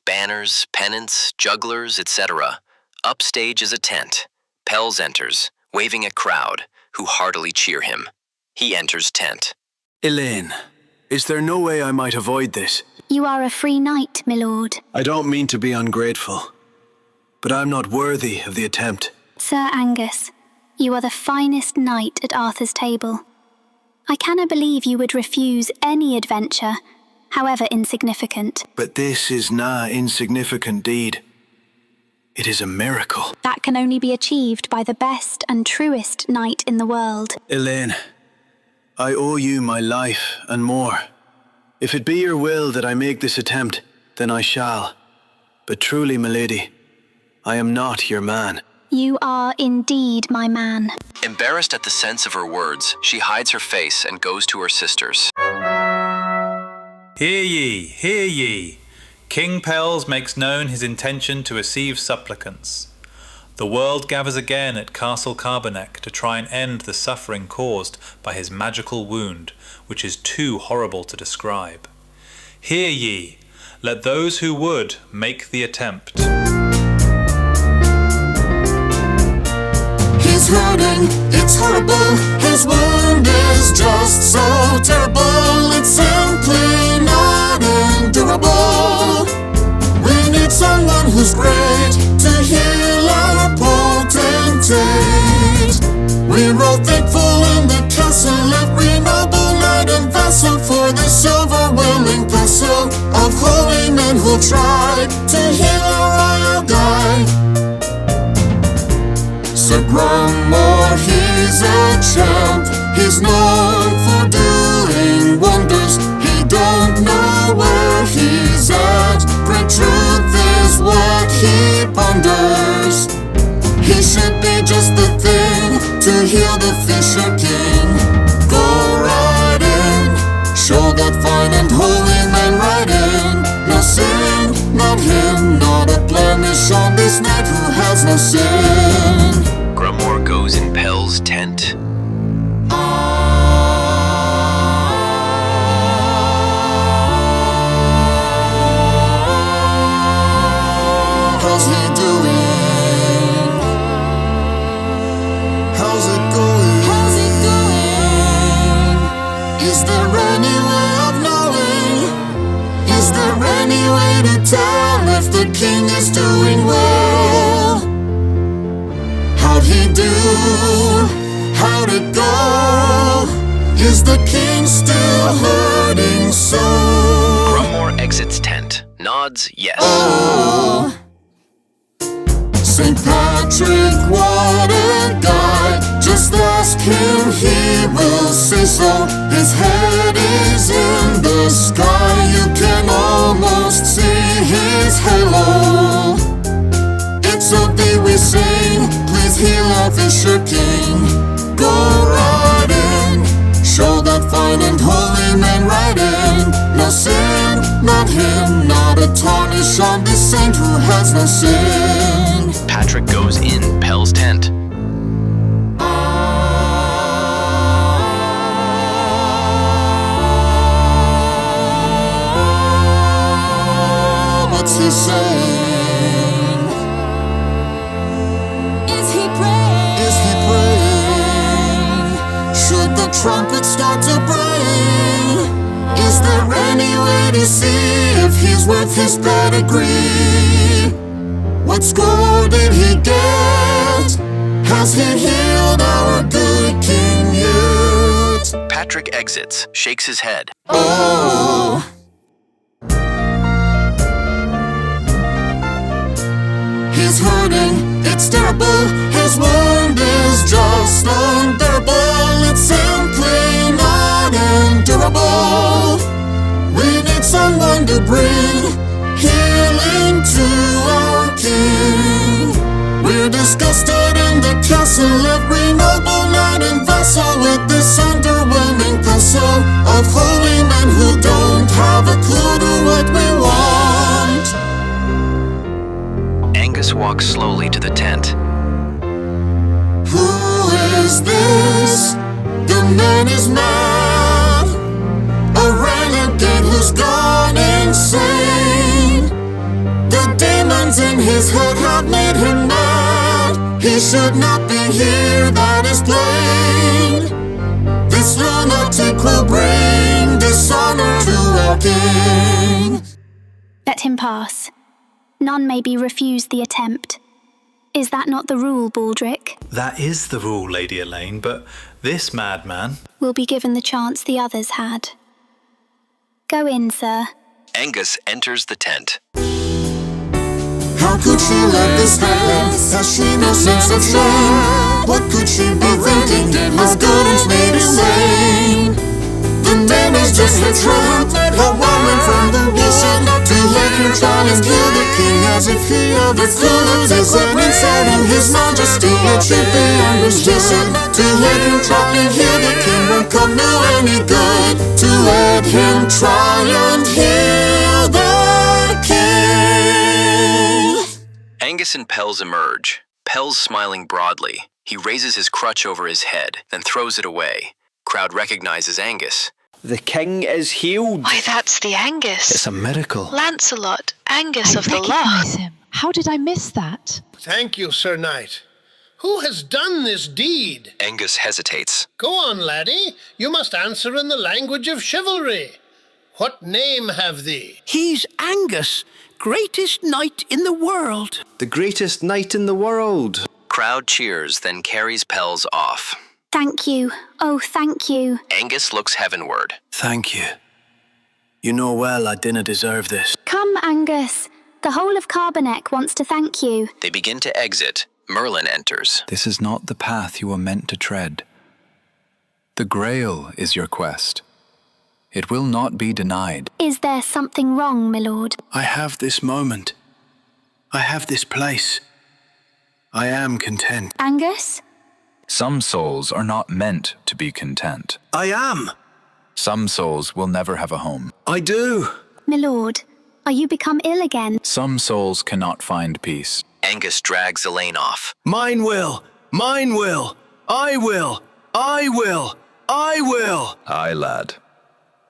Banners, pennants, jugglers, etc. Upstage is a tent. Pels enters, waving at crowd, who heartily cheer him. He enters tent. Elaine, is there no way I might avoid this? You are a free knight, my lord. I don't mean to be ungrateful, but I'm not worthy of the attempt. Sir Angus, you are the finest knight at Arthur's table. I cannot believe you would refuse any adventure, however insignificant. But this is na insignificant deed. It is a miracle. That can only be achieved by the best and truest knight in the world. Elaine, I owe you my life and more. If it be your will that I make this attempt, then I shall. But truly, milady, I am not your man. You are indeed my man. Embarrassed at the sense of her words, she hides her face and goes to her sisters. Hear ye, hear ye. King Pels makes known his intention to receive supplicants. The world gathers again at Castle Carbonek to try and end the suffering caused by his magical wound, which is too horrible to describe. Hear ye, let those who would make the attempt. He's hurting, it's horrible. His wound is just so terrible. It's simply not endurable. We need someone who's great to heal our potentate. We're all thankful in the castle, every noble knight and vassal, for this overwhelming vessel of holy men who'll try to heal our royal guy. Sir Grummore, he's a champ. He's known for doing wonders. He don't know where he's at. Great truth is what he ponders. He should be just the thing to heal the Fisher King. Go right in, show that fine and holy man right in. No sin, not him, not a blemish on this knight who has no sin. Grummore goes in Pell's tent. How's he doing? How's it going? How's it going? Is there any way of knowing? Is there any way to tell if the king is doing well? How'd he do? How'd it go? Is the king still hurting so? Grummore exits tent, nods yes. Oh, St. Patrick, what a guy. Just ask him, he will say so. His head is in the sky. You can almost see his halo. It's of thee we sing, please heal our Fisher King. Go right in, show that fine and holy man right in. No sin, not him, not a tarnish on this saint who has no sin. Patrick goes in Pell's tent. What's he saying? Is he praying? Should the trumpet start to bring? Is there any way to see if he's worth his pedigree? What score did he get? Has he healed our good king yet? Patrick exits, shakes his head. Oh, he's hurting, it's terrible. His wound is just unbearable. It's simply not endurable. We need someone to bring healing to our king. We're disgusted in the castle, every noble knight and vassal, with this underwhelming vessel of holy men who don't have a clue to what we want. Angus walks slowly to the tent. Who is this? The man is mad, a renegade who's gone insane. The demons in his head have made him mad. He should not be here, that is plain. This lunatic will bring dishonor to our king. Let him pass. None may be refused the attempt. Is that not the rule, Baldric? That is the rule, Lady Elaine, but this madman Will be given the chance the others had. Go in, sir. Angus enters the tent. How could she let this happen? Has she no sense of shame? What could she be thinking? Has guidance made in vain? The man is just a trap, a woman from the world. To let him try and kill the king as if he ever could. Is it inside in his majesty? It should be understood. To let him try and heal the king won't come no any good. To let him try and heal the king. Angus and Pels emerge, Pels smiling broadly. He raises his crutch over his head, then throws it away. Crowd recognizes Angus. The king is healed. Why, that's the Angus. It's a miracle. Lancelot, Angus of the recognize Loch. him. How did I miss that? Thank you, Sir Knight. Who has done this deed? Angus hesitates. Go on, laddie. You must answer in the language of chivalry. What name have thee? He's Angus, greatest knight in the world. The greatest knight in the world. Crowd cheers, then carries Pels off. Thank you. Oh, thank you. Angus looks heavenward. Thank you. You know well I didn't deserve this. Come, Angus. The whole of Carbonek wants to thank you. They begin to exit. Merlin enters. This is not the path you were meant to tread. The Grail is your quest. It will not be denied. Is there something wrong, my lord? I have this moment. I have this place. I am content. Angus? Some souls are not meant to be content. I am. Some souls will never have a home. I do. My lord, are you become ill again? Some souls cannot find peace. Angus drags Elaine off. Mine will. Mine will. I will. I will. I will. Aye, lad.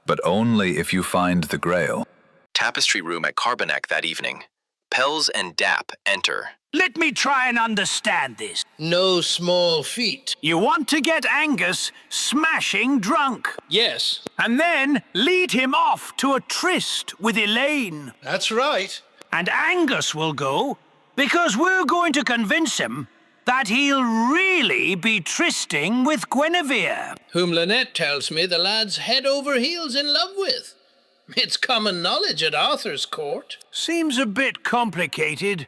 But only if you find the Grail. Tapestry room at Carbonek that evening. Pels and Dap enter. Let me try and understand this. No small feat. You want to get Angus smashing drunk. Yes. And then lead him off to a tryst with Elaine. That's right. And Angus will go because we're going to convince him that he'll really be trysting with Guinevere. Whom Lynette tells me the lad's head over heels in love with. It's common knowledge at Arthur's court. Seems a bit complicated.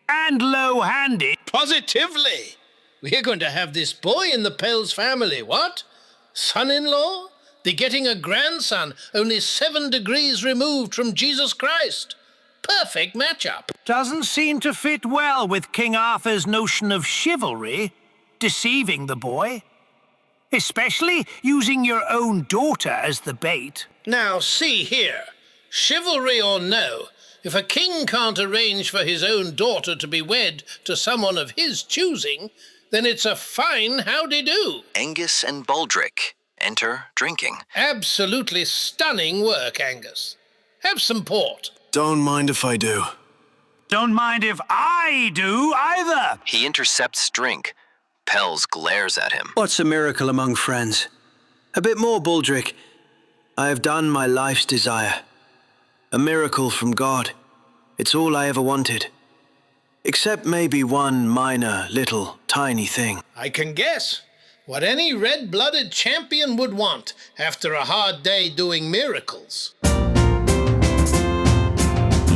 And low-handed. Positively. We're going to have this boy in the Pels family, what? Son-in-law? Begetting a grandson only 7 degrees removed from Jesus Christ. Perfect match-up. Doesn't seem to fit well with King Arthur's notion of chivalry, deceiving the boy. Especially using your own daughter as the bait. Now, see here. Chivalry or no, if a king can't arrange for his own daughter to be wed to someone of his choosing, then it's a fine howdy-do. Angus and Baldric enter drinking. Absolutely stunning work, Angus. Have some port. Don't mind if I do. Don't mind if I do either. He intercepts drink. Pels glares at him. What's a miracle among friends? A bit more, Baldric. I have done my life's desire. A miracle from God. It's all I ever wanted. Except maybe one minor, little, tiny thing. I can guess. What any red-blooded champion would want after a hard day doing miracles.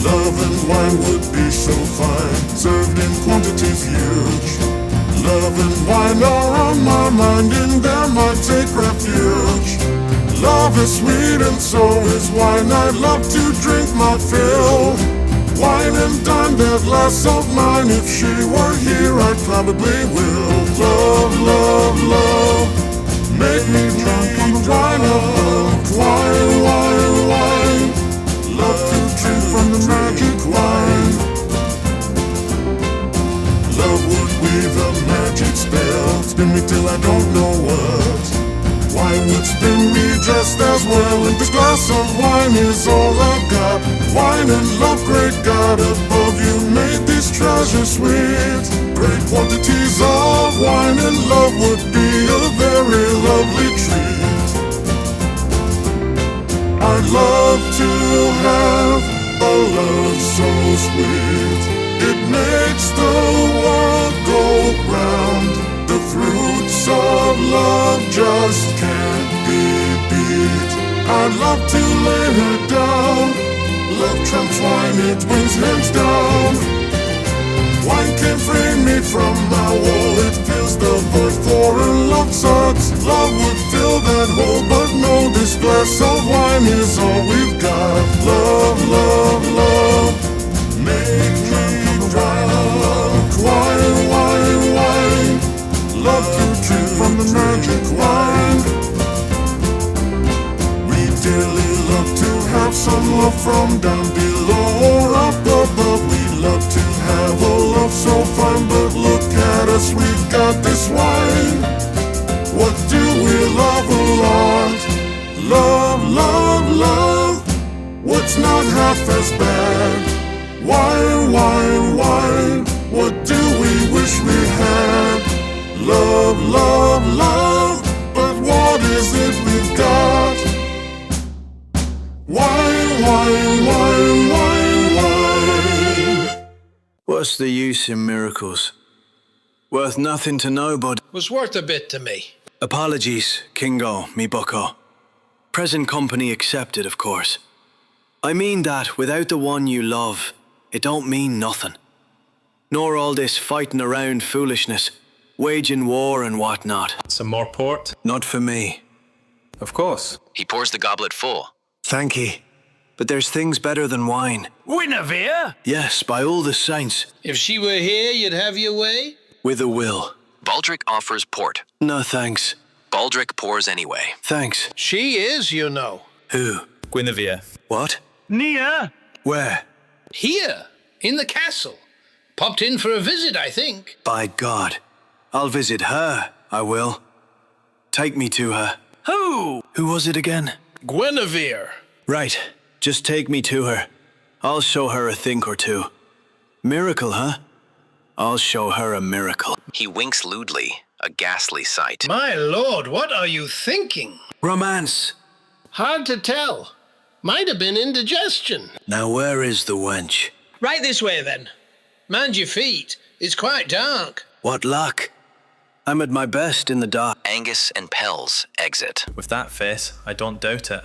Love and wine would be so fine, served in quantities huge. Love and wine are on my mind, in them I take refuge. Love is sweet and so is wine, I'd love to drink my fill. Wine and dine, that glass of mine, if she were here I probably will. Love, love, love, make me drunk on the wine of love. Wine, wine, wine, love to drink from the magic wine. Love would weave a magic spell, spin me till I don't know what. Wine would spin me just as well, and this glass of wine is all I got. Wine and love, great God above, you made these treasures sweet. Great quantities of wine and love would be a very lovely treat. I'd love to have a love so sweet. It makes the world go round. The fruits of love just can't be beat. I'd love to lay her down. Love trumps wine, it wins hands down. Wine can free me from my wall. It fills the void for a love sucks. Love would fill that hole, but no, this glass of wine is all we've got. Love, love, love, make me drown. Wine, wine, wine, love to drink from the magic wine. We dearly love to have some love from down below or up above. We love to have a love so fine, but look at us, we've got this wine. What do we love a lot? Love, love, love, what's not half as bad? Wine, wine, wine, what do we wish we had? Love, love, love, but what is it we've got? Wine, wine, wine, wine, wine. What's the use in miracles? Worth nothing to nobody. Was worth a bit to me. Apologies, Kingo, me bucko. Present company accepted, of course. I mean that without the one you love, it don't mean nothing. Nor all this fighting around foolishness, waging war and whatnot. Some more port? Not for me. Of course. He pours the goblet full. Thank ye. But there's things better than wine. Guinevere? Yes, by all the saints. If she were here, you'd have your way? With a will. Baldric offers port. No thanks. Baldric pours anyway. Thanks. She is, you know. Who? Guinevere. What? Nia? Where? Here, in the castle. Popped in for a visit, I think. By God. I'll visit her, I will. Take me to her. Who? Who was it again? Guinevere. Right. Just take me to her. I'll show her a thing or two. Miracle, huh? I'll show her a miracle. He winks lewdly, a ghastly sight. My lord, what are you thinking? Romance. Hard to tell. Might have been indigestion. Now where is the wench? Right this way, then. Mind your feet. It's quite dark. What luck. I'm at my best in the dark. Angus and Pels exit. With that face, I don't doubt it.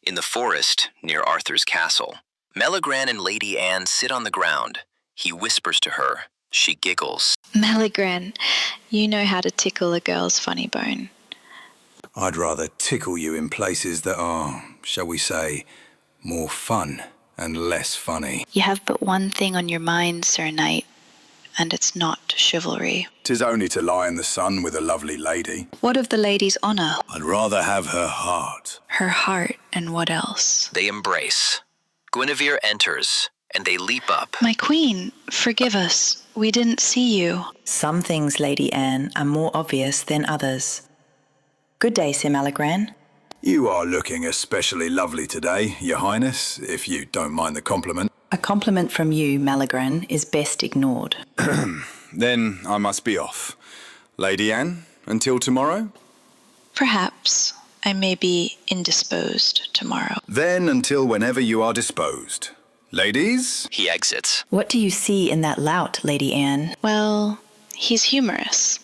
In the forest, near Arthur's castle, Melagran and Lady Anne sit on the ground. He whispers to her. She giggles. Melagran, you know how to tickle a girl's funny bone. I'd rather tickle you in places that are, shall we say, more fun and less funny. You have but one thing on your mind, Sir Knight, and it's not chivalry. 'Tis only to lie in the sun with a lovely lady. What of the lady's honour? I'd rather have her heart. Her heart, and what else? They embrace. Guinevere enters, and they leap up. My queen, forgive us. We didn't see you. Some things, Lady Anne, are more obvious than others. Good day, Sir Melagran. You are looking especially lovely today, Your Highness, if you don't mind the compliment. A compliment from you, Melagran, is best ignored. Then I must be off. Lady Anne, until tomorrow? Perhaps I may be indisposed tomorrow. Then until whenever you are disposed. Ladies? He exits. What do you see in that lout, Lady Anne? Well, he's humorous.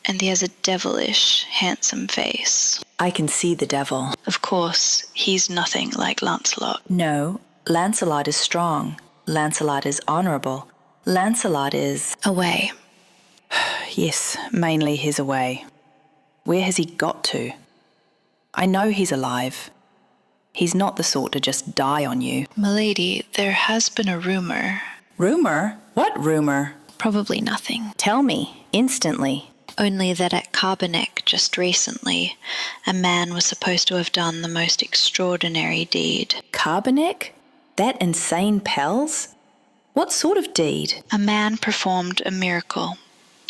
And he has a devilish, handsome face. I can see the devil. Of course, he's nothing like Lancelot. No, Lancelot is strong. Lancelot is honourable. Lancelot is... Away. Yes, mainly he's away. Where has he got to? I know he's alive. He's not the sort to just die on you. Milady, there has been a rumour. Rumour? What rumour? Probably nothing. Tell me, instantly. Only that at Carbonek just recently, a man was supposed to have done the most extraordinary deed. Carbonek? That insane Pels? What sort of deed? A man performed a miracle.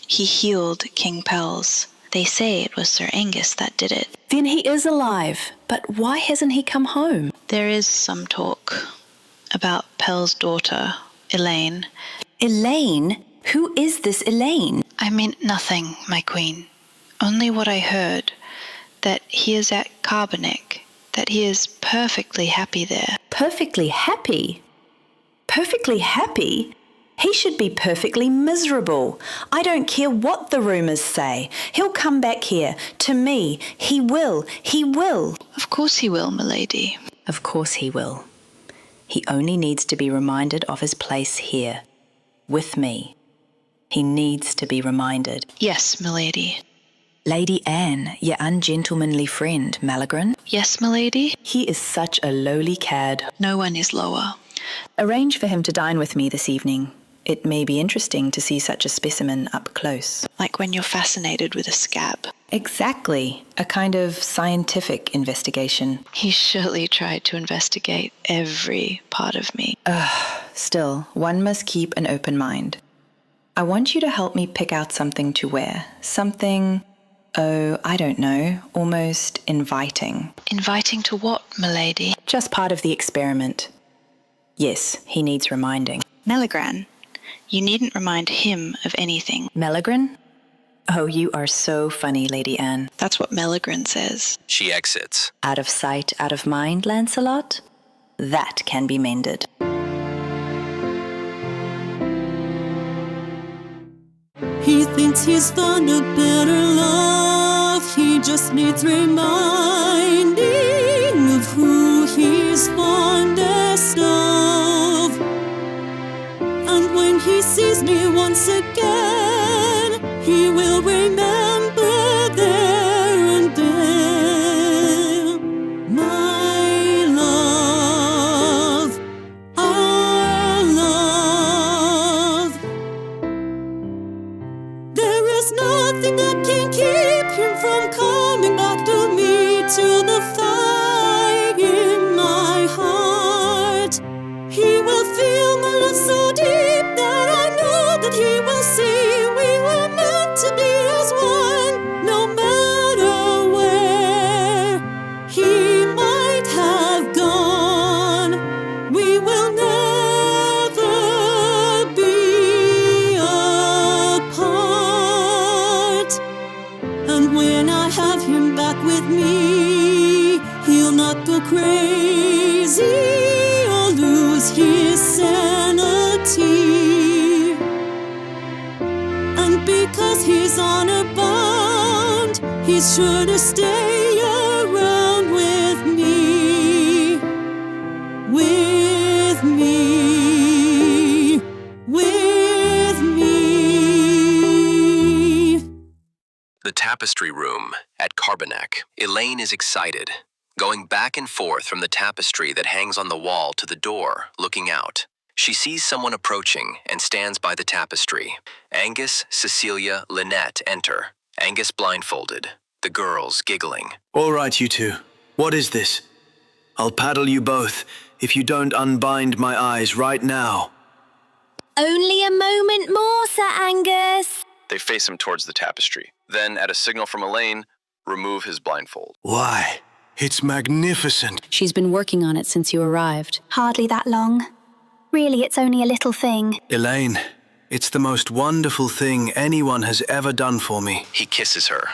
He healed King Pels. They say it was Sir Angus that did it. Then he is alive. But why hasn't he come home? There is some talk about Pell's daughter, Elaine. Elaine? Who is this Elaine? I mean nothing, my queen. Only what I heard, that he is at Carbonek, that he is perfectly happy there. Perfectly happy? Perfectly happy? He should be perfectly miserable. I don't care what the rumours say. He'll come back here. To me. He will. He will. Of course he will, milady. Of course he will. He only needs to be reminded of his place here. with me. He needs to be reminded. Yes, milady. Lady Anne, your ungentlemanly friend, Malagran. Yes, milady. He is such a lowly cad. No one is lower. Arrange for him to dine with me this evening. It may be interesting to see such a specimen up close. Like when you're fascinated with a scab. Exactly. A kind of scientific investigation. He surely tried to investigate every part of me. Still, one must keep an open mind. I want you to help me pick out something to wear. Something, I don't know, almost inviting. Inviting to what, milady? Just part of the experiment. Yes, he needs reminding. Malagran. You needn't remind him of anything. Malagran? Oh, you are so funny, Lady Anne. That's what Malagran says. She exits. Out of sight, out of mind, Lancelot? That can be mended. He thinks he's found a better love. He just needs reminding of who he's fondest of. And when he sees me once again, he will remember there and then. My love, our love. There is nothing that can keep him from coming back to me, to the fire in my heart. He will feel my love so deep that I know that he will see we were meant to be as one, no matter where he might have gone. We will never be apart. And when I have him back with me, he'll not go crazy or lose his sanity. And because he's honor bound, he's sure to stay around with me. With me. With me. The tapestry room at Carbonek. Elaine is excited, going back and forth from the tapestry that hangs on the wall to the door, looking out. She sees someone approaching and stands by the tapestry. Angus, Cecilia, Lynette enter. Angus blindfolded. The girls giggling. All right, you two. What is this? I'll paddle you both if you don't unbind my eyes right now. Only a moment more, Sir Angus. They face him towards the tapestry. Then, at a signal from Elaine, remove his blindfold. Why? It's magnificent. She's been working on it since you arrived. Hardly that long. Really, it's only a little thing. Elaine, it's the most wonderful thing anyone has ever done for me. He kisses her.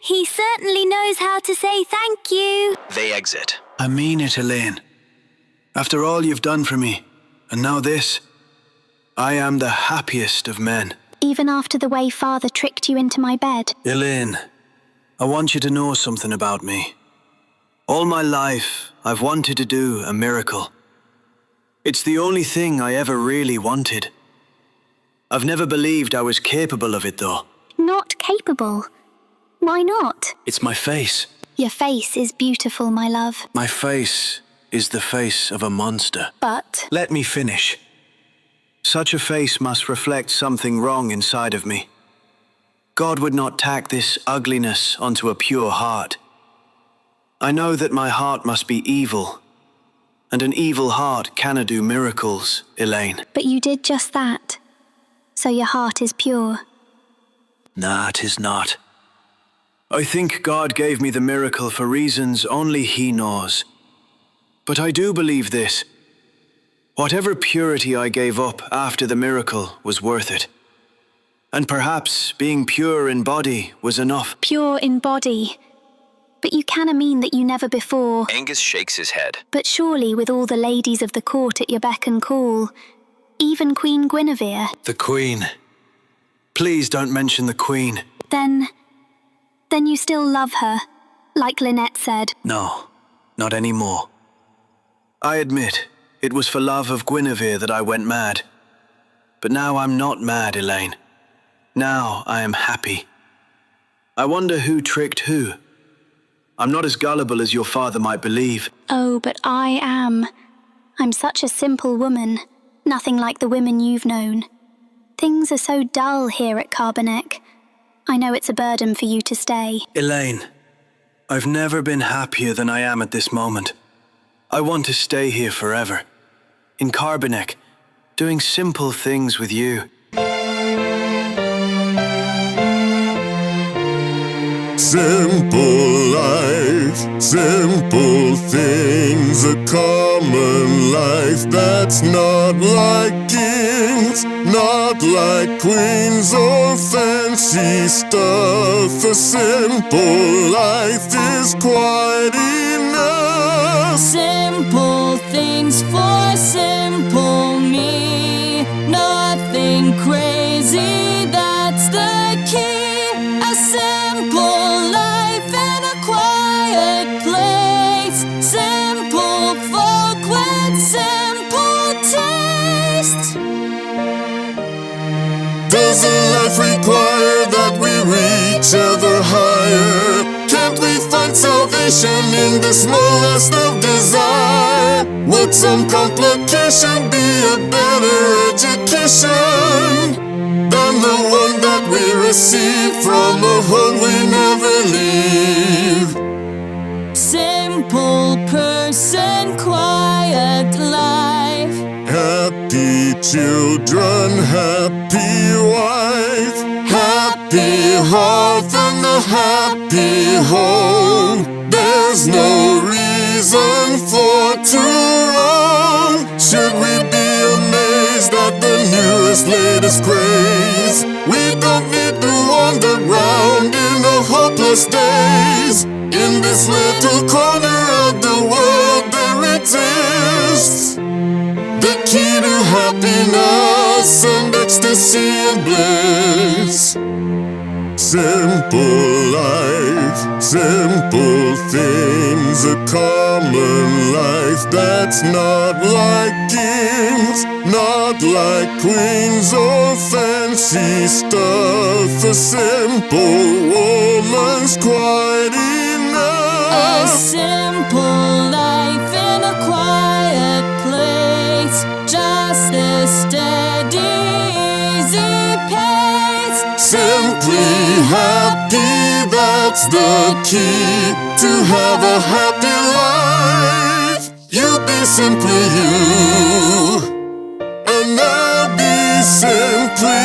He certainly knows how to say thank you. They exit. I mean it, Elaine. After all you've done for me, and now this, I am the happiest of men. Even after the way Father tricked you into my bed. Elaine, I want you to know something about me. All my life, I've wanted to do a miracle. It's the only thing I ever really wanted. I've never believed I was capable of it, though. Not capable? Why not? It's my face. Your face is beautiful, my love. My face is the face of a monster. But... Let me finish. Such a face must reflect something wrong inside of me. God would not tack this ugliness onto a pure heart. I know that my heart must be evil, and an evil heart cannot do miracles, Elaine. But you did just that. So your heart is pure. Nah, 'tis not. I think God gave me the miracle for reasons only He knows. But I do believe this. Whatever purity I gave up after the miracle was worth it. And perhaps being pure in body was enough. Pure in body. But you canna mean that you never before... Angus shakes his head. But surely with all the ladies of the court at your beck and call, even Queen Guinevere... The Queen. Please don't mention the Queen. Then you still love her, like Lynette said. No, not anymore. I admit, it was for love of Guinevere that I went mad. But now I'm not mad, Elaine. Now I am happy. I wonder who tricked who. I'm not as gullible as your father might believe. Oh, but I am. I'm such a simple woman, nothing like the women you've known. Things are so dull here at Carbonek. I know it's a burden for you to stay. Elaine, I've never been happier than I am at this moment. I want to stay here forever. In Carbonek, doing simple things with you. Simple life, simple things, a common life that's not like kings, not like queens or fancy stuff. A simple life is quite enough. Simple things for simple me, nothing crazy, that's the key. A simple life in a quiet place, simple folk with simple taste. Does a life require that we reach ever higher? Can't we find salvation in the smallest of desire? Would some complication be a better education than the one that we receive from a home we never leave? Simple person, quiet life. Happy children, happy wife, happy hearth and a happy home. There's no reason for too wrong. Should we be amazed at the newest, latest craze? We don't need to wander round in a hopeless daze. In this little corner of the world there exists the key to happiness and ecstasy and bliss. Simple life, simple things, a common life that's not like kings, not like queens or fancy stuff. A simple woman's quite enough. A simple life in a quiet place, just a steady, easy pace. Simply happy, that's the key to have a happy life. You be simply you, and I'll be simply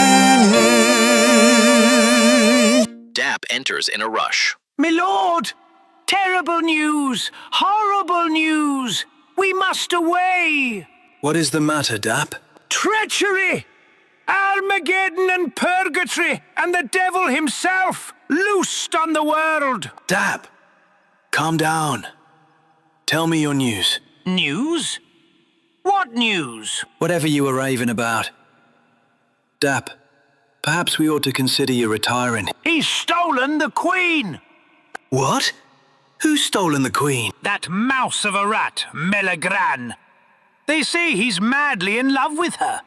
me. Dap enters in a rush. My lord! Terrible news! Horrible news! We must away! What is the matter, Dap? Treachery! Armageddon and purgatory and the devil himself loosed on the world! Dap, calm down. Tell me your news. News? What news? Whatever you were raving about. Dap, perhaps we ought to consider you retiring. He's stolen the Queen! What? Who's stolen the Queen? That mouse of a rat, Melegran. They say he's madly in love with her.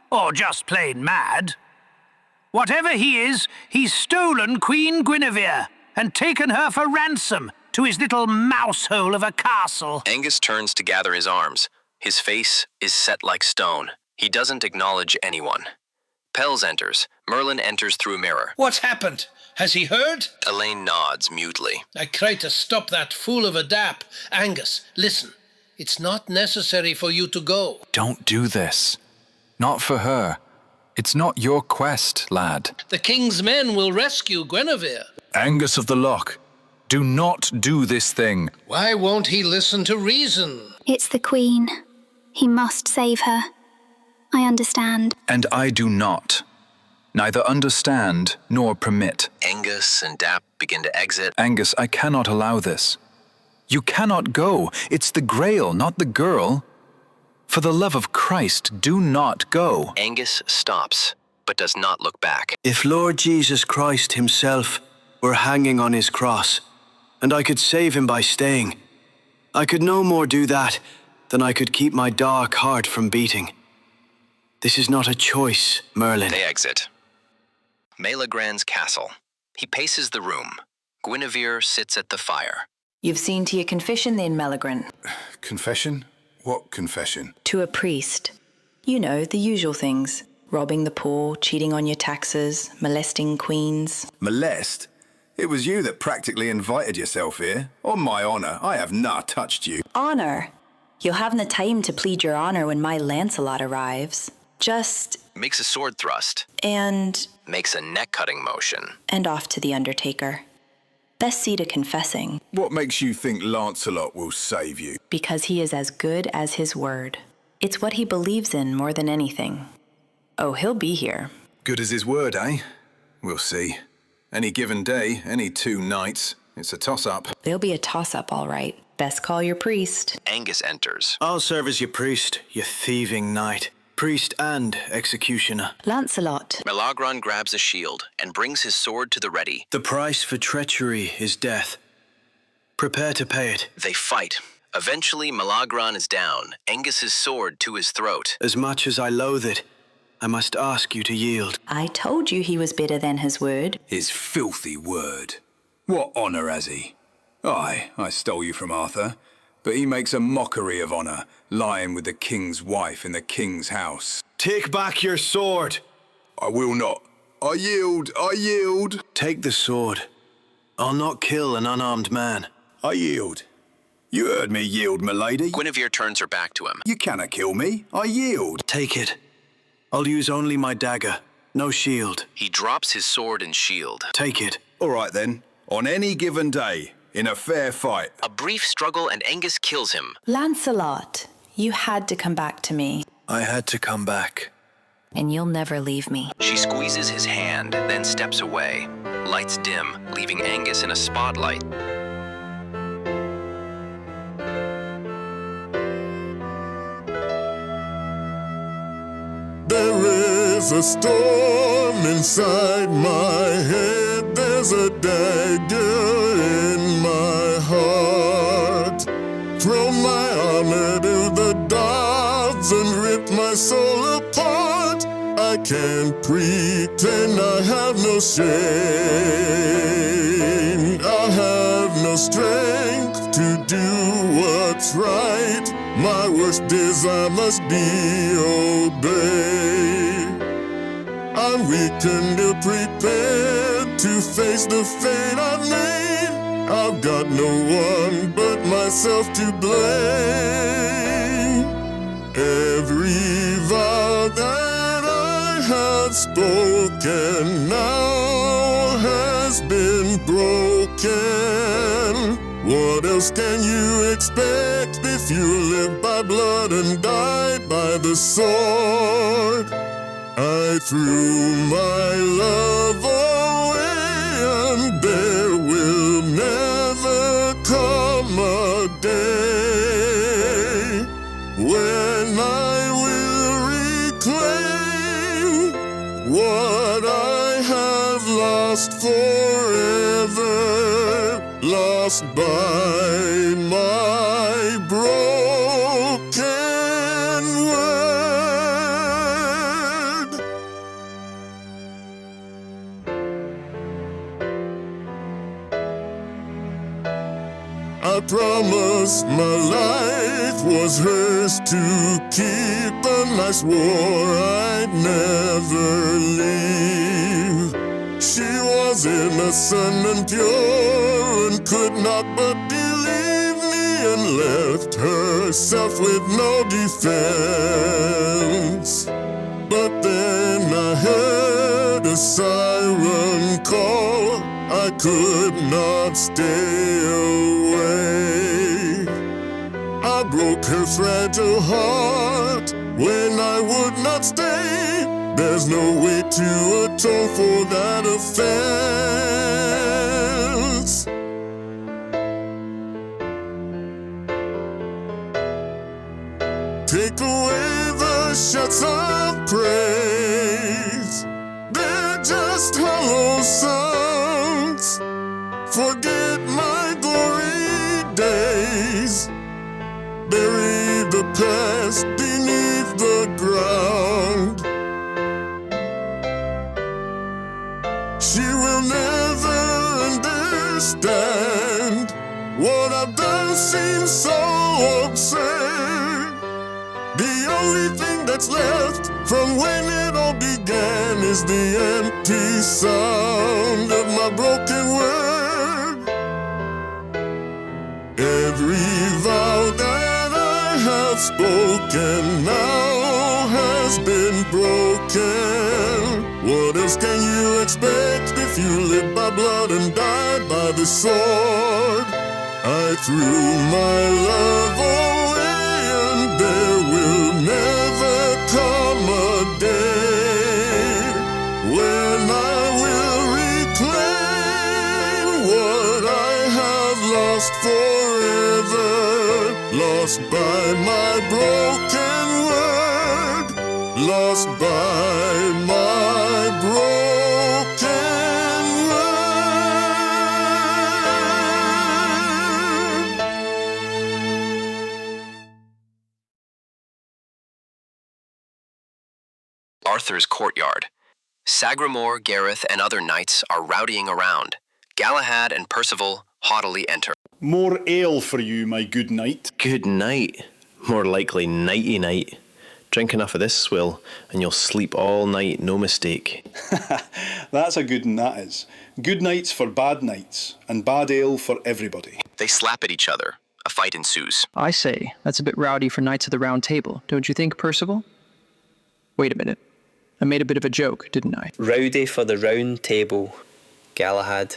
Or just plain mad. Whatever he is, he's stolen Queen Guinevere and taken her for ransom to his little mousehole of a castle. Angus turns to gather his arms. His face is set like stone. He doesn't acknowledge anyone. Pels enters. Merlin enters through a mirror. What's happened? Has he heard? Elaine nods mutely. I cried to stop that fool of a Dap. Angus, listen. It's not necessary for you to go. Don't do this. Not for her. It's not your quest, lad. The king's men will rescue Guinevere. Angus of the Loch, do not do this thing. Why won't he listen to reason? It's the Queen. He must save her. I understand. And I do not. Neither understand nor permit. Angus and Dap begin to exit. Angus, I cannot allow this. You cannot go. It's the Grail, not the girl. For the love of Christ, do not go. Angus stops, but does not look back. If Lord Jesus Christ himself were hanging on his cross, and I could save him by staying, I could no more do that than I could keep my dark heart from beating. This is not a choice, Merlin. They exit. Melegrand's castle. He paces the room. Guinevere sits at the fire. You've seen to your confession then, Melegrand. Confession? What confession? To a priest. You know, the usual things. Robbing the poor, cheating on your taxes, molesting queens. Molest? It was you that practically invited yourself here. On my honour, I have not touched you. Honour? You'll have no time to plead your honour when my Lancelot arrives. Just... Makes a sword thrust. And... Makes a neck-cutting motion. And off to the Undertaker. Best see to confessing. What makes you think Lancelot will save you? Because he is as good as his word. It's what he believes in more than anything. Oh, he'll be here. Good as his word, eh? We'll see. Any given day, any 2 nights, it's a toss-up. There'll be a toss-up, all right. Best call your priest. Angus enters. I'll serve as your priest, you thieving knight. Priest and executioner. Lancelot. Melegrand grabs a shield and brings his sword to the ready. The price for treachery is death. Prepare to pay it. They fight. Eventually, Melegrand is down, Angus's sword to his throat. As much as I loathe it, I must ask you to yield. I told you he was better than his word. His filthy word. What honour has he? Aye, I stole you from Arthur, but he makes a mockery of honour, lying with the king's wife in the king's house. Take back your sword. I will not. I yield, I yield. Take the sword. I'll not kill an unarmed man. I yield. You heard me yield, milady. Guinevere turns her back to him. You cannot kill me. I yield. Take it. I'll use only my dagger. No shield. He drops his sword and shield. Take it. All right then. On any given day, in a fair fight. A brief struggle and Angus kills him. Lancelot, you had to come back to me. I had to come back. And you'll never leave me. She squeezes his hand, then steps away. Lights dim, leaving Angus in a spotlight. There is a storm inside my head. There's a dagger in my heart. Throw my honor to the dogs and rip my soul apart. I can't pretend I have no shame. I have no strength to do what's right. My worst desire must be obeyed. I'm weak and ill-prepared to face the fate I've made. I've got no one but myself to blame. Every vow that I had spoken now has been broken. What else can you expect if you live by blood and die by the sword? I threw my love away, and there will never come a day when I will reclaim what I have lost forever, lost by my broken word. I promised my life was hers to keep, and I swore I'd never leave. She was innocent and pure and could not but believe me, and left herself with no defense. But then I heard a siren call. I could not stay away. I broke her fragile heart when I would not stay. There's no way to atone for that offense. Take away the shouts of praise. They're just hollow sounds. Forget my glory days. Bury the past beneath the ground. She will never understand. What I've done seems so absurd. The only thing that's left from when it all began is the empty sound of my broken word. Every vow that I have spoken now has been broken. What else can you expect if you live by blood and die by the sword? I threw my love away, and there will never come a day when I will reclaim what I have lost forever, lost by my broken word, lost by my broken Arthur's courtyard. Sagramore, Gareth, and other knights are rowdying around. Galahad and Percival haughtily enter. More ale for you, my good knight. Good night. More likely nighty night. Drink enough of this swill, and you'll sleep all night, no mistake. That's a good one, that is. Good nights for bad nights, and bad ale for everybody. They slap at each other. A fight ensues. I say, that's a bit rowdy for Knights of the Round Table, don't you think, Percival? Wait a minute. I made a bit of a joke, didn't I? Rowdy for the round table. Galahad,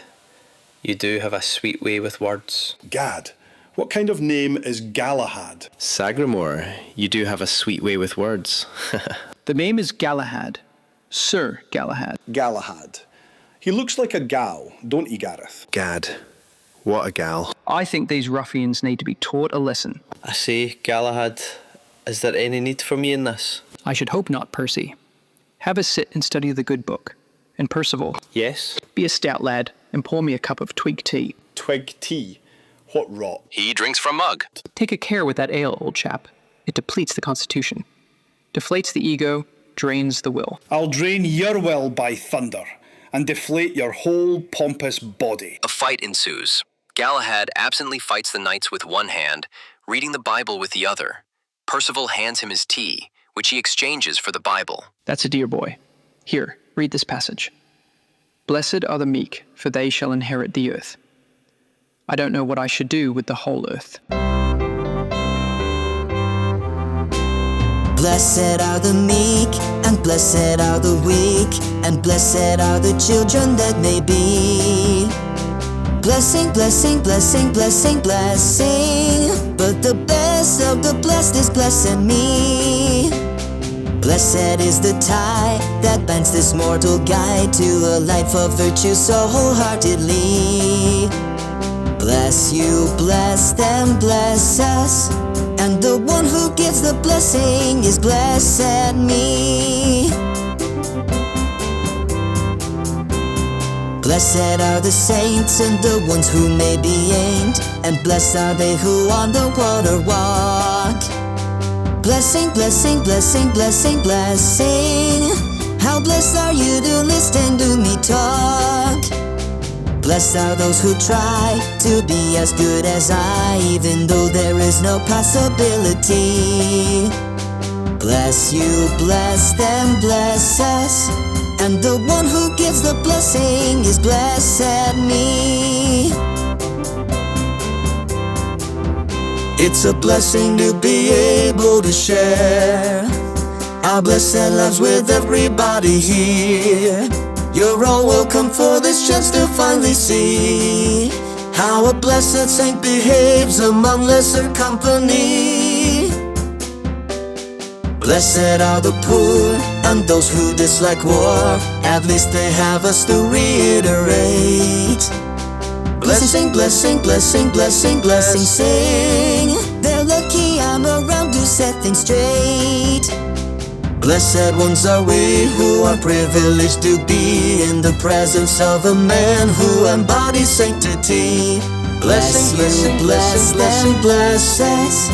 you do have a sweet way with words. Gad, what kind of name is Galahad? Sagramore, you do have a sweet way with words. The name is Galahad. Sir Galahad. Galahad. He looks like a gal, don't he, Gareth? Gad, what a gal. I think these ruffians need to be taught a lesson. I say, Galahad, is there any need for me in this? I should hope not, Percy. Have a sit and study the good book. And Percival. Yes? Be a stout lad and pour me a cup of twig tea. Twig tea? What rot? He drinks from mug. Take a care with that ale, old chap. It depletes the constitution. Deflates the ego, drains the will. I'll drain your will, by thunder, and deflate your whole pompous body. A fight ensues. Galahad absently fights the knights with one hand, reading the Bible with the other. Percival hands him his tea, which he exchanges for the Bible. That's a dear boy. Here, read this passage. Blessed are the meek, for they shall inherit the earth. I don't know what I should do with the whole earth. Blessed are the meek, and blessed are the weak, and blessed are the children that may be. Blessing, blessing, blessing, blessing, blessing. But the best of the blessed is blessing me. Blessed is the tie that binds this mortal guy to a life of virtue so wholeheartedly. Bless you, bless them, bless us. And the one who gives the blessing is blessed me. Blessed are the saints and the ones who may be aimed, and blessed are they who on the water walk. Blessing, blessing, blessing, blessing, blessing. How blessed are you to listen to me talk. Blessed are those who try to be as good as I, even though there is no possibility. Bless you, bless them, bless us. And the one who gives the blessing is blessed me. It's a blessing to be able to share our blessed lives with everybody here. You're all welcome for this chance to finally see how a blessed saint behaves among lesser company. Blessed are the poor and those who dislike war, at least they have us to reiterate. Blessing, blessing, blessing, blessing, blessing, sing. They're lucky I'm around to set things straight. Blessed ones are we who are privileged to be in the presence of a man who embodies sanctity. Blessing, blessing, blessing, blessing, bless us.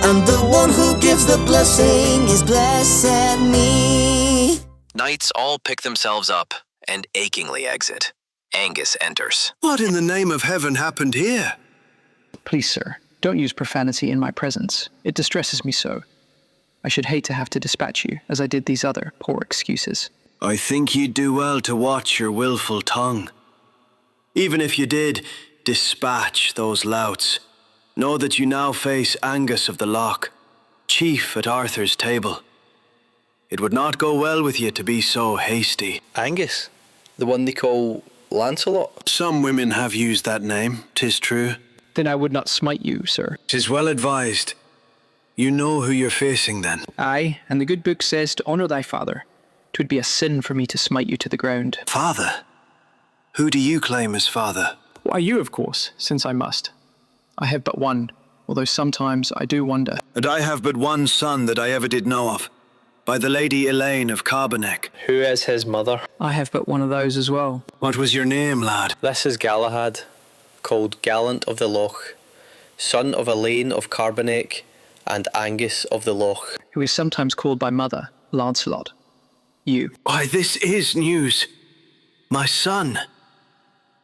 and the one who gives the blessing is blessed me. Knights all pick themselves up and achingly exit. Angus enters. What in the name of heaven happened here? Please, sir, don't use profanity in my presence. It distresses me so. I should hate to have to dispatch you, as I did these other poor excuses. I think you'd do well to watch your willful tongue. Even if you did dispatch those louts, know that you now face Angus of the Loch, chief at Arthur's table. It would not go well with you to be so hasty. Angus? The one they call Lancelot? Some women have used that name, 'tis true. Then I would not smite you, sir. 'Tis well advised. You know who you're facing then. Aye, and the good book says to honour thy father. 'Twould be a sin for me to smite you to the ground. Father? Who do you claim as father? Why, you, of course, since I must. I have but one, although sometimes I do wonder. And I have but one son that I ever did know of, by the Lady Elaine of Carbonek. Who is his mother? I have but one of those as well. What was your name, lad? This is Galahad, called Gallant of the Loch, son of Elaine of Carbonek and Angus of the Loch. Who is sometimes called by mother, Lancelot. You. Why, this is news. My son.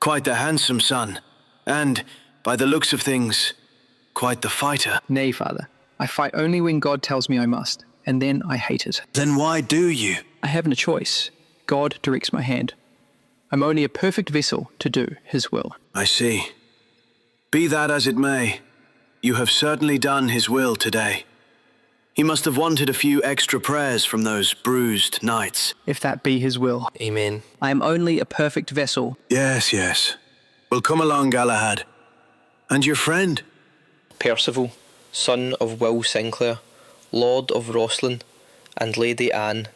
Quite the handsome son. And, by the looks of things, quite the fighter. Nay, father. I fight only when God tells me I must, and then I hate it. Then why do you? I haven't a choice. God directs my hand. I'm only a perfect vessel to do his will. I see. Be that as it may, you have certainly done his will today. He must have wanted a few extra prayers from those bruised knights. If that be his will. Amen. I am only a perfect vessel. Yes, yes. Well, come along, Galahad. And your friend? Percival, son of Will Sinclair, Lord of Rosslyn, and Lady Anne,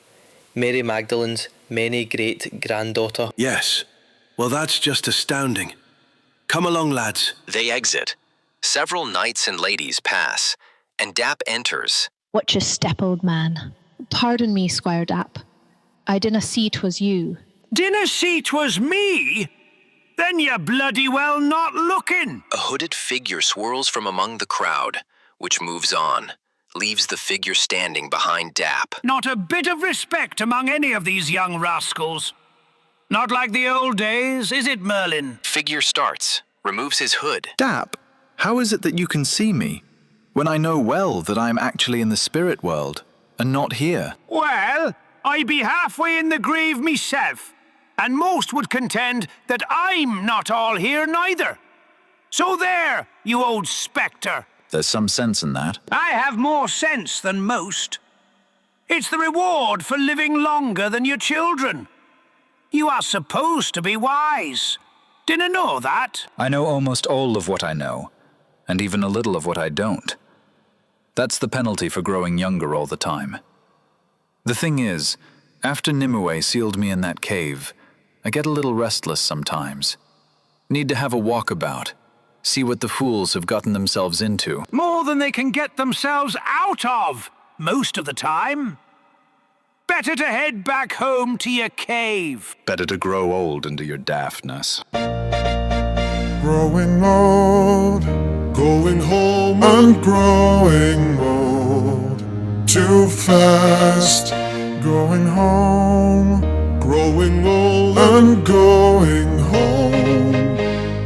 Mary Magdalene's many great-granddaughter. Yes. Well, that's just astounding. Come along, lads. They exit. Several knights and ladies pass, and Dap enters. Watch your step, old man. Pardon me, Squire Dap. I dinna see 'twas you. Dinna see 'twas me? Then you're bloody well not looking. A hooded figure swirls from among the crowd, which moves on, leaves the figure standing behind Dap. Not a bit of respect among any of these young rascals. Not like the old days, is it, Merlin? Figure starts, removes his hood. Dap, how is it that you can see me, when I know well that I am actually in the spirit world, and not here? Well, I be halfway in the grave myself, and most would contend that I'm not all here neither. So there, you old spectre. There's some sense in that. I have more sense than most. It's the reward for living longer than your children. You are supposed to be wise. Didn't know that? I know almost all of what I know, and even a little of what I don't. That's the penalty for growing younger all the time. The thing is, after Nimue sealed me in that cave, I get a little restless sometimes. Need to have a walkabout, see what the fools have gotten themselves into. More than they can get themselves out of, most of the time. Better to head back home to your cave. Better to grow old into your daftness. Growing old, going home and growing old. Too fast, going home, growing old and going home.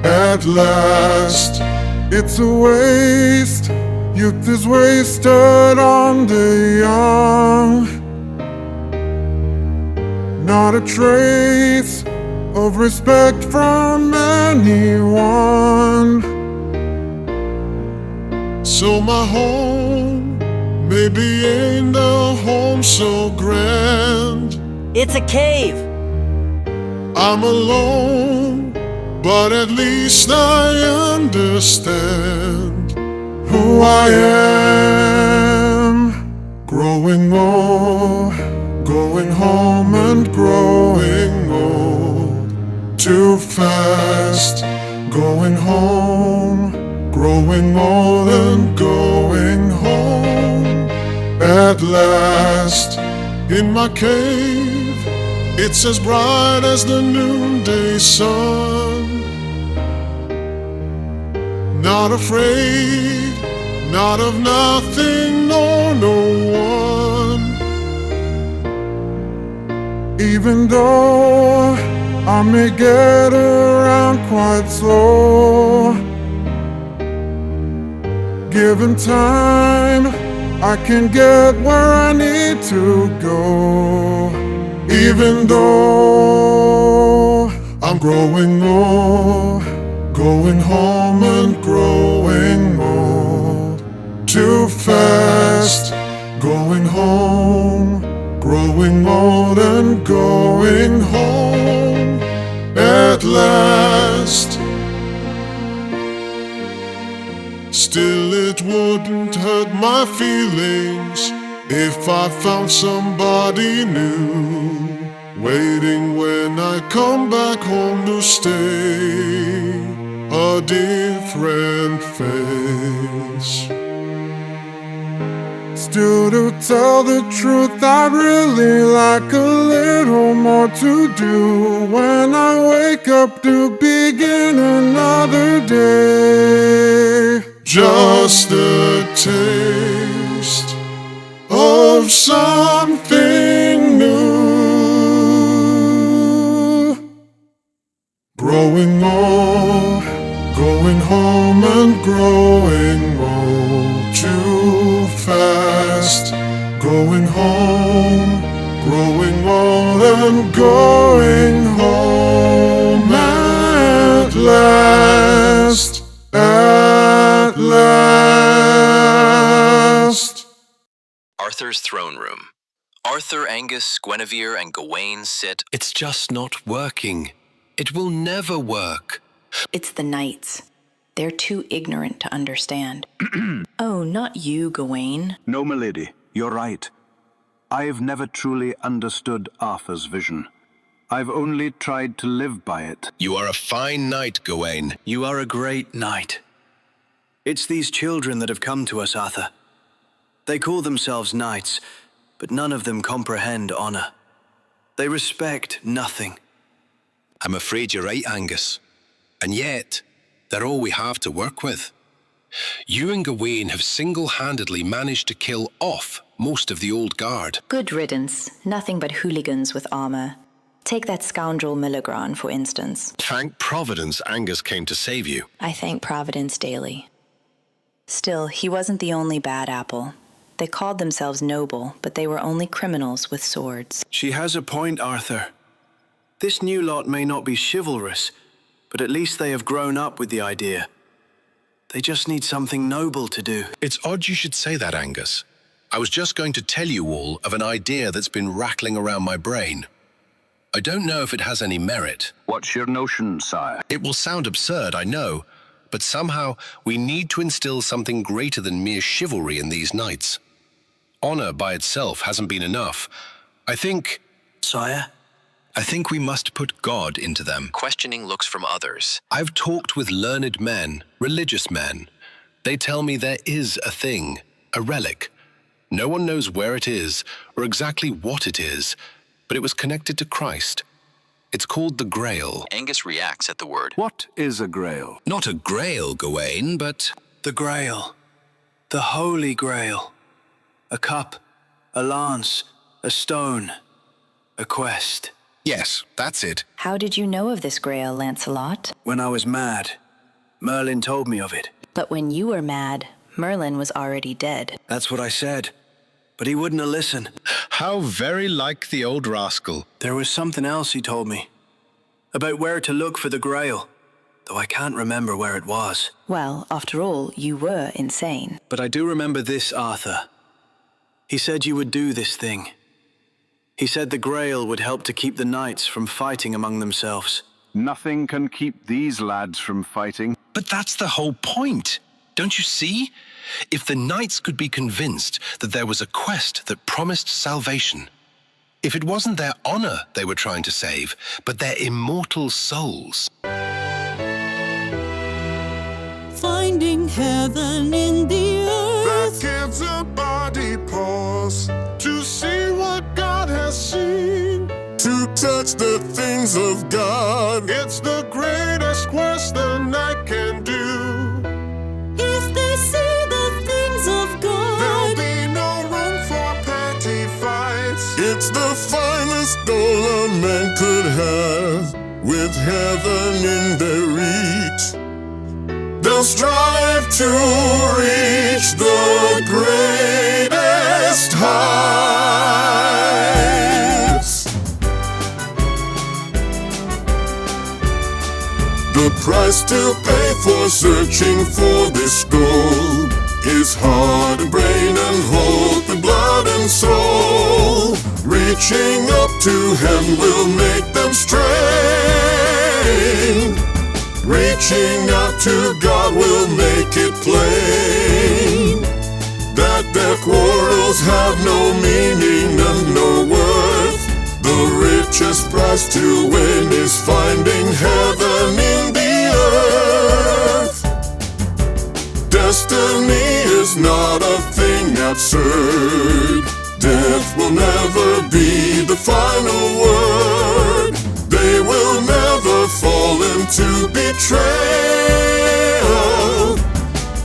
At last, it's a waste. Youth is wasted on the young. Not a trace of respect from anyone. So my home maybe ain't a home so grand. It's a cave. I'm alone, but at least I understand who I am. Growing old, going home and growing old. Too fast, going home, growing old and going home. At last, in my cave, it's as bright as the noonday sun. Not afraid, not out of nothing nor no one. Even though I may get around quite slow, given time, I can get where I need to go. Even though I'm growing old, going home and growing old too fast. Going home, growing old and going home at last. Still it wouldn't hurt my feelings if I found somebody new waiting when I come back home to stay a different face. Still, to tell the truth, I'd really like a little more to do when I wake up to begin another day. Just a taste of something new. Growing old, going home and growing old too fast. Going home, growing old and going home at last. At last. Arthur's throne room. Arthur, Angus, Guinevere, and Gawain sit. It's just not working. It will never work. It's the knights. They're too ignorant to understand. Oh, not you, Gawain. No, milady, you're right. I've never truly understood Arthur's vision. I've only tried to live by it. You are a fine knight, Gawain. You are a great knight. It's these children that have come to us, Arthur. They call themselves knights, but none of them comprehend honor. They respect nothing. I'm afraid you're right, Angus. And yet, they're all we have to work with. You and Gawain have single-handedly managed to kill off most of the old guard. Good riddance. Nothing but hooligans with armor. Take that scoundrel Milligran, for instance. Thank Providence Angus came to save you. I thank Providence daily. Still, he wasn't the only bad apple. They called themselves noble, but they were only criminals with swords. She has a point, Arthur. This new lot may not be chivalrous, but at least they have grown up with the idea. They just need something noble to do. It's odd you should say that, Angus. I was just going to tell you all of an idea that's been rattling around my brain. I don't know if it has any merit. What's your notion, sire? It will sound absurd, I know, but somehow we need to instill something greater than mere chivalry in these knights. Honor by itself hasn't been enough. I think... Sire? I think we must put God into them. Questioning looks from others. I've talked with learned men, religious men. They tell me there is a thing, a relic. No one knows where it is or exactly what it is, but it was connected to Christ. It's called the Grail. Angus reacts at the word. What is a Grail? Not a Grail, Gawain, but... The Grail. The Holy Grail. A cup, a lance, a stone, a quest. Yes, that's it. How did you know of this Grail, Lancelot? When I was mad, Merlin told me of it. But when you were mad, Merlin was already dead. That's what I said. But he wouldn't listen. How very like the old rascal. There was something else he told me. About where to look for the Grail, though I can't remember where it was. Well, after all, you were insane. But I do remember this, Arthur. He said you would do this thing. He said the Grail would help to keep the knights from fighting among themselves. Nothing can keep these lads from fighting. But that's the whole point. Don't you see? If the knights could be convinced that there was a quest that promised salvation, if it wasn't their honor they were trying to save, but their immortal souls. Finding heaven in the earth. That gives a body pause to see what God has seen. To touch the things of God. It's the greatest quest the night can do. If they see the things men could have, with heaven in their reach. They'll strive to reach the greatest heights. The price to pay for searching for this gold is heart and brain and hope and blood and soul. Reaching up to heaven will make them strain. Reaching out to God will make it plain that their quarrels have no meaning and no worth. The richest prize to win is finding heaven in the earth. Destiny is not a thing absurd. Death will never be the final word. They will never fall into betrayal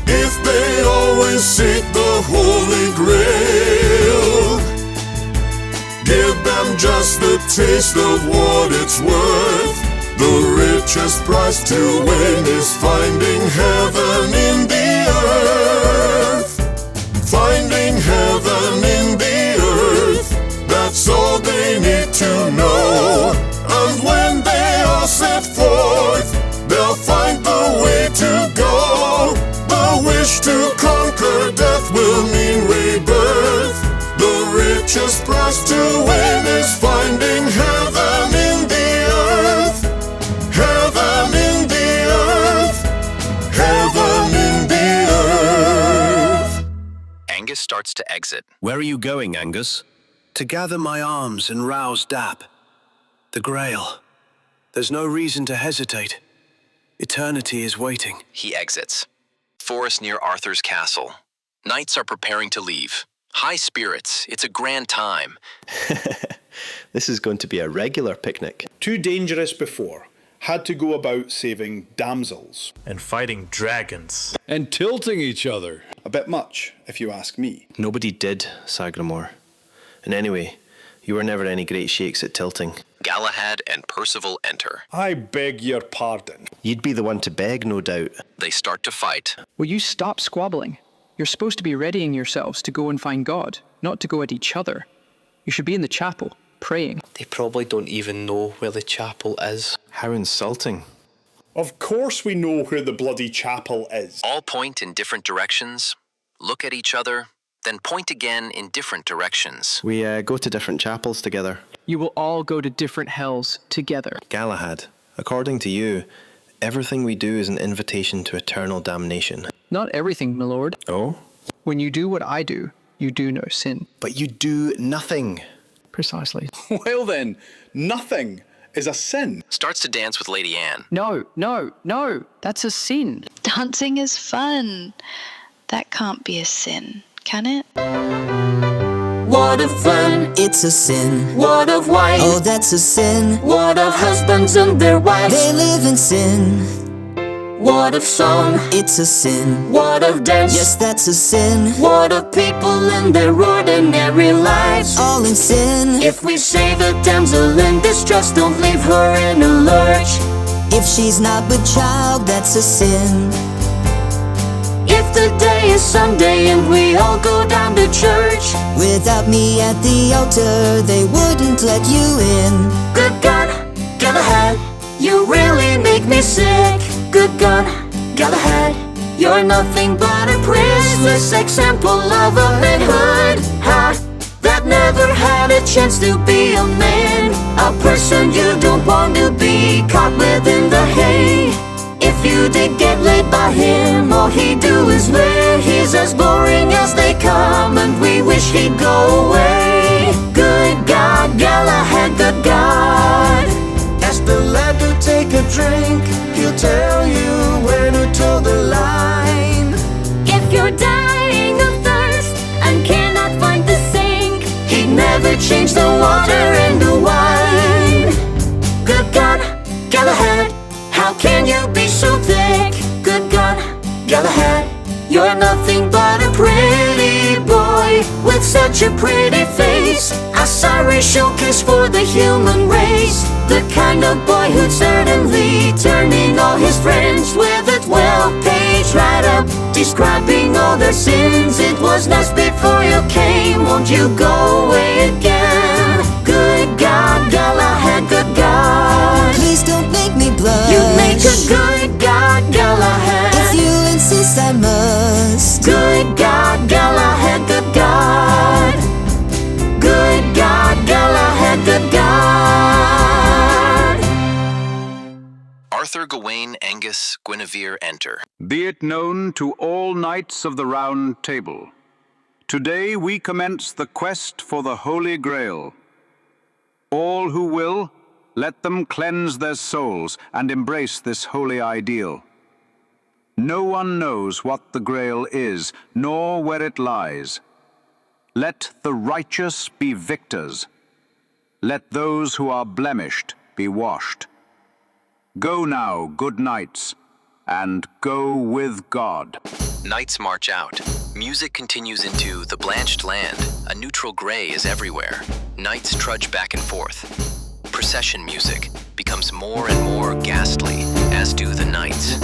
if they always seek the Holy Grail. Give them just the taste of what it's worth. The richest prize to win is finding heaven in the earth. Finding heaven in the earth, that's all they need to know. And when they all set forth, they'll find the way to go. The wish to conquer death will mean rebirth. The richest prize to win is finding heaven in the earth. Heaven in the earth. Heaven in the earth. Angus starts to exit. Where are you going, Angus? To gather my arms and rouse Dap. The Grail. There's no reason to hesitate. Eternity is waiting. He exits. Forest near Arthur's castle. Knights are preparing to leave. High spirits. It's a grand time. This is going to be a regular picnic. Too dangerous before. Had to go about saving damsels. And fighting dragons. And tilting each other. A bit much, if you ask me. Nobody did, Sagramore. And anyway, you were never any great shakes at tilting. Galahad and Percival enter. I beg your pardon. You'd be the one to beg, no doubt. They start to fight. Will you stop squabbling? You're supposed to be readying yourselves to go and find God, not to go at each other. You should be in the chapel, praying. They probably don't even know where the chapel is. How insulting. Of course we know where the bloody chapel is. All point in different directions, look at each other, then point again in different directions. We go to different chapels together. You will all go to different hells together. Galahad, according to you, everything we do is an invitation to eternal damnation. Not everything, my lord. Oh? When you do what I do, you do no sin. But you do nothing. Precisely. Well then, nothing is a sin. Starts to dance with Lady Anne. No, that's a sin. Dancing is fun. That can't be a sin, can it? What of fun? It's a sin. What of wine? Oh, that's a sin. What of husbands and their wives? They live in sin. What of song? It's a sin. What of dance? Yes, that's a sin. What of people in their ordinary lives? All in sin. If we save a damsel in distress, don't leave her in a lurch. If she's not with child, that's a sin. If the day is Sunday and we all go down to church, without me at the altar, they wouldn't let you in. Good God, Galahad, you really make me sick. Good God, Galahad, you're nothing but a priceless example of a manhood. Ha, that never had a chance to be a man. A person you don't want to be caught within the hay. If you did get laid by him, all he'd do is lay. He's as boring as they come, and we wish he'd go away. Good God, Galahad, good God. Ask the lad to take a drink, he'll tell you where to toe the line. If you're dying of thirst and cannot find the sink, he'd never change the water into wine. Good God, Galahad, how can you be so thick? Good God, Galahad, you're nothing but a pretty boy with such a pretty face. face. A sorry showcase for the human race. The kind of boy who'd certainly turn in all his friends with a 12-page write-up describing all their sins. It was nice before you came, won't you go away again? Good God, Galahad, good God. Please don't make me blush. You make a good God, Galahad. If you insist, I must. Good God, Galahad, good God. Good God, Galahad, good God. Arthur, Gawain, Angus, Guinevere enter. Be it known to all knights of the Round Table, today we commence the quest for the Holy Grail. All who will, let them cleanse their souls and embrace this holy ideal. No one knows what the Grail is, nor where it lies. Let the righteous be victors. Let those who are blemished be washed. Go now, good knights, and go with God. Knights march out. Music continues into The Blanched Land. A neutral gray is everywhere. Knights trudge back and forth. Procession music becomes more and more ghastly, as do the knights.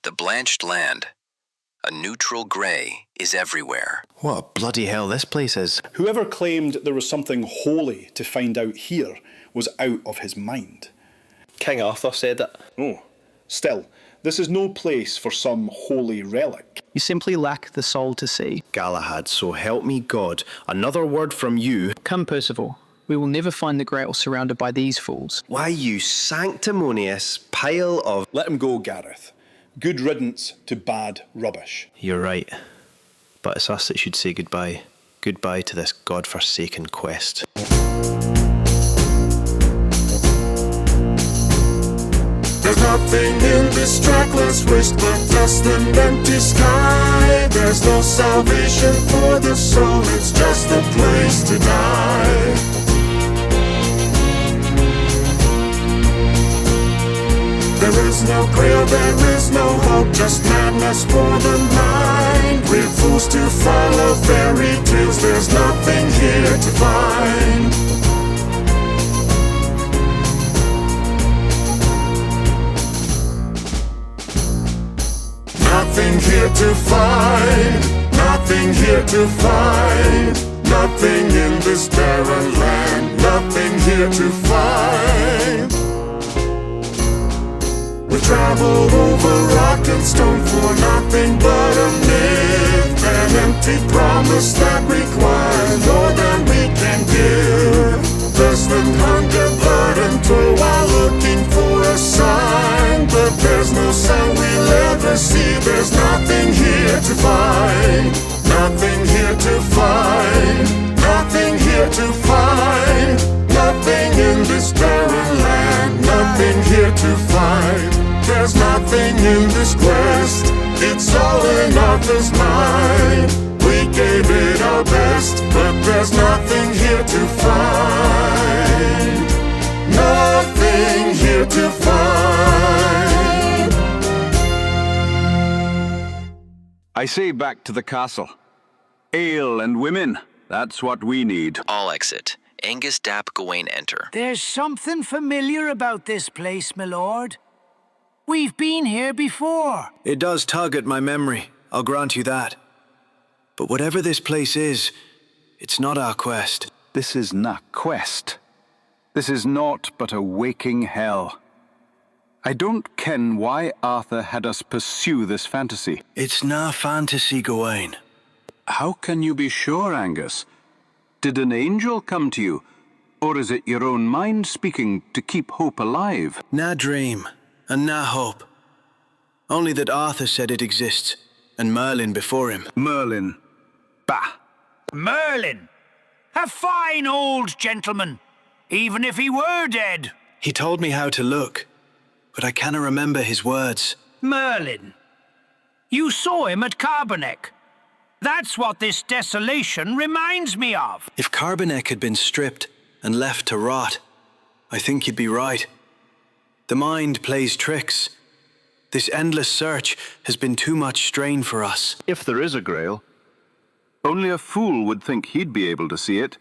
The Blanched Land. A neutral grey is everywhere. What bloody hell this place is. Whoever claimed there was something holy to find out here was out of his mind. King Arthur said it. Oh, still, this is no place for some holy relic. You simply lack the soul to see. Galahad, so help me God. Another word from you. Come, Percival. We will never find the Grail surrounded by these fools. Why, you sanctimonious pile of... Let him go, Gareth. Good riddance to bad rubbish. You're right. But it's us that should say goodbye. Goodbye to this God-forsaken quest. There's nothing in this trackless waste but dust and empty sky. There's no salvation for the soul, it's just a place to die. There is no grail, there is no hope, just madness for the mind. We're fools to follow fairy tales, there's nothing here to find. Nothing here to find, nothing here to find. Nothing in this barren land, nothing here to find. We traveled over rock and stone for nothing but a myth, an empty promise that requires more than we can give. Thirst and hunger, blood and toil while looking for a sign, but there's no sign we'll ever see. There's nothing here to find, nothing here to find, nothing here to find. Nothing in this barren land, nothing here to find. There's nothing in this quest, it's all in Arthur's mind. We gave it I say back to the castle. Ale and women, that's what we need. All exit. Angus, Dap, Gawain enter. There's something familiar about this place, my lord. We've been here before. It does tug at my memory, I'll grant you that. But whatever this place is, it's not our quest. This is na quest. This is naught but a waking hell. I don't ken why Arthur had us pursue this fantasy. It's na fantasy, Gawain. How can you be sure, Angus? Did an angel come to you? Or is it your own mind speaking to keep hope alive? Na dream, and na hope. Only that Arthur said it exists, and Merlin before him. Merlin. Bah! Merlin! A fine old gentleman, even if he were dead. He told me how to look, but I cannot remember his words. Merlin. You saw him at Carbonek. That's what this desolation reminds me of. If Carbonek had been stripped and left to rot, I think you'd be right. The mind plays tricks. This endless search has been too much strain for us. If there is a grail, only a fool would think he'd be able to see it,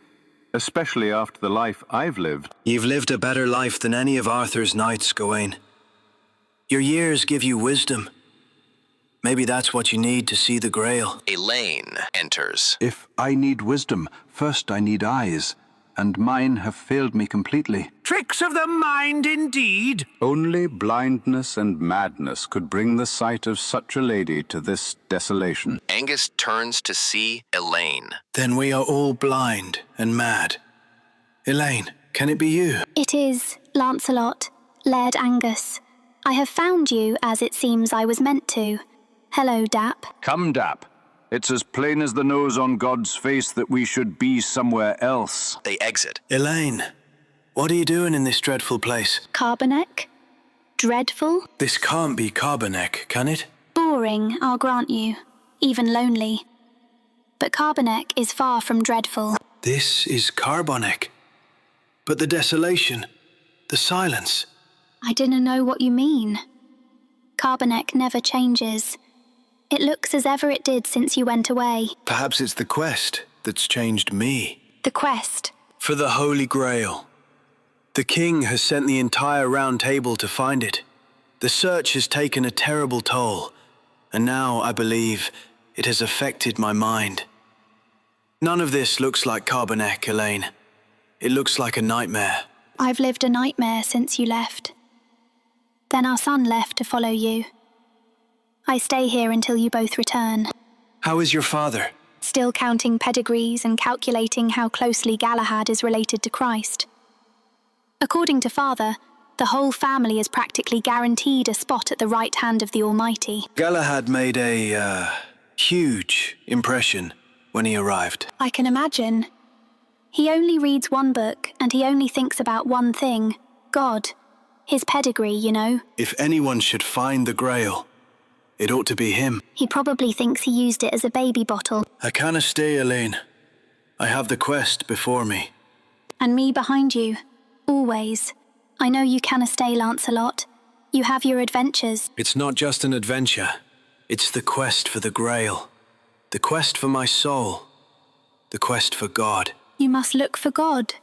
especially after the life I've lived. You've lived a better life than any of Arthur's knights, Gawain. Your years give you wisdom. Maybe that's what you need to see the Grail. Elaine enters. If I need wisdom, first I need eyes, and mine have failed me completely. Tricks of the mind indeed. Only blindness and madness could bring the sight of such a lady to this desolation. Angus turns to see Elaine. Then we are all blind and mad. Elaine, can it be you? It is, Lancelot, Laird Angus. I have found you, as it seems I was meant to. Hello, Dap. Come, Dap. It's as plain as the nose on God's face that we should be somewhere else. They exit. Elaine, what are you doing in this dreadful place? Carbonek? Dreadful? This can't be Carbonek, can it? Boring, I'll grant you. Even lonely. But Carbonek is far from dreadful. This is Carbonek. But the desolation, the silence. I didn't know what you mean. Carbonek never changes. It looks as ever it did since you went away. Perhaps it's the quest that's changed me. The quest? For the Holy Grail. The king has sent the entire Round Table to find it. The search has taken a terrible toll, and now, I believe, it has affected my mind. None of this looks like Carbonek, Elaine. It looks like a nightmare. I've lived a nightmare since you left. Then our son left to follow you. I stay here until you both return. How is your father? Still counting pedigrees and calculating how closely Galahad is related to Christ. According to father, the whole family is practically guaranteed a spot at the right hand of the Almighty. Galahad made a, huge impression when he arrived. I can imagine. He only reads one book and he only thinks about one thing, God. His pedigree, you know. If anyone should find the Grail, it ought to be him. He probably thinks he used it as a baby bottle. I canna stay, Elaine. I have the quest before me. And me behind you. Always. I know you canna stay, Lancelot. You have your adventures. It's not just an adventure. It's the quest for the Grail. The quest for my soul. The quest for God. You must look for God.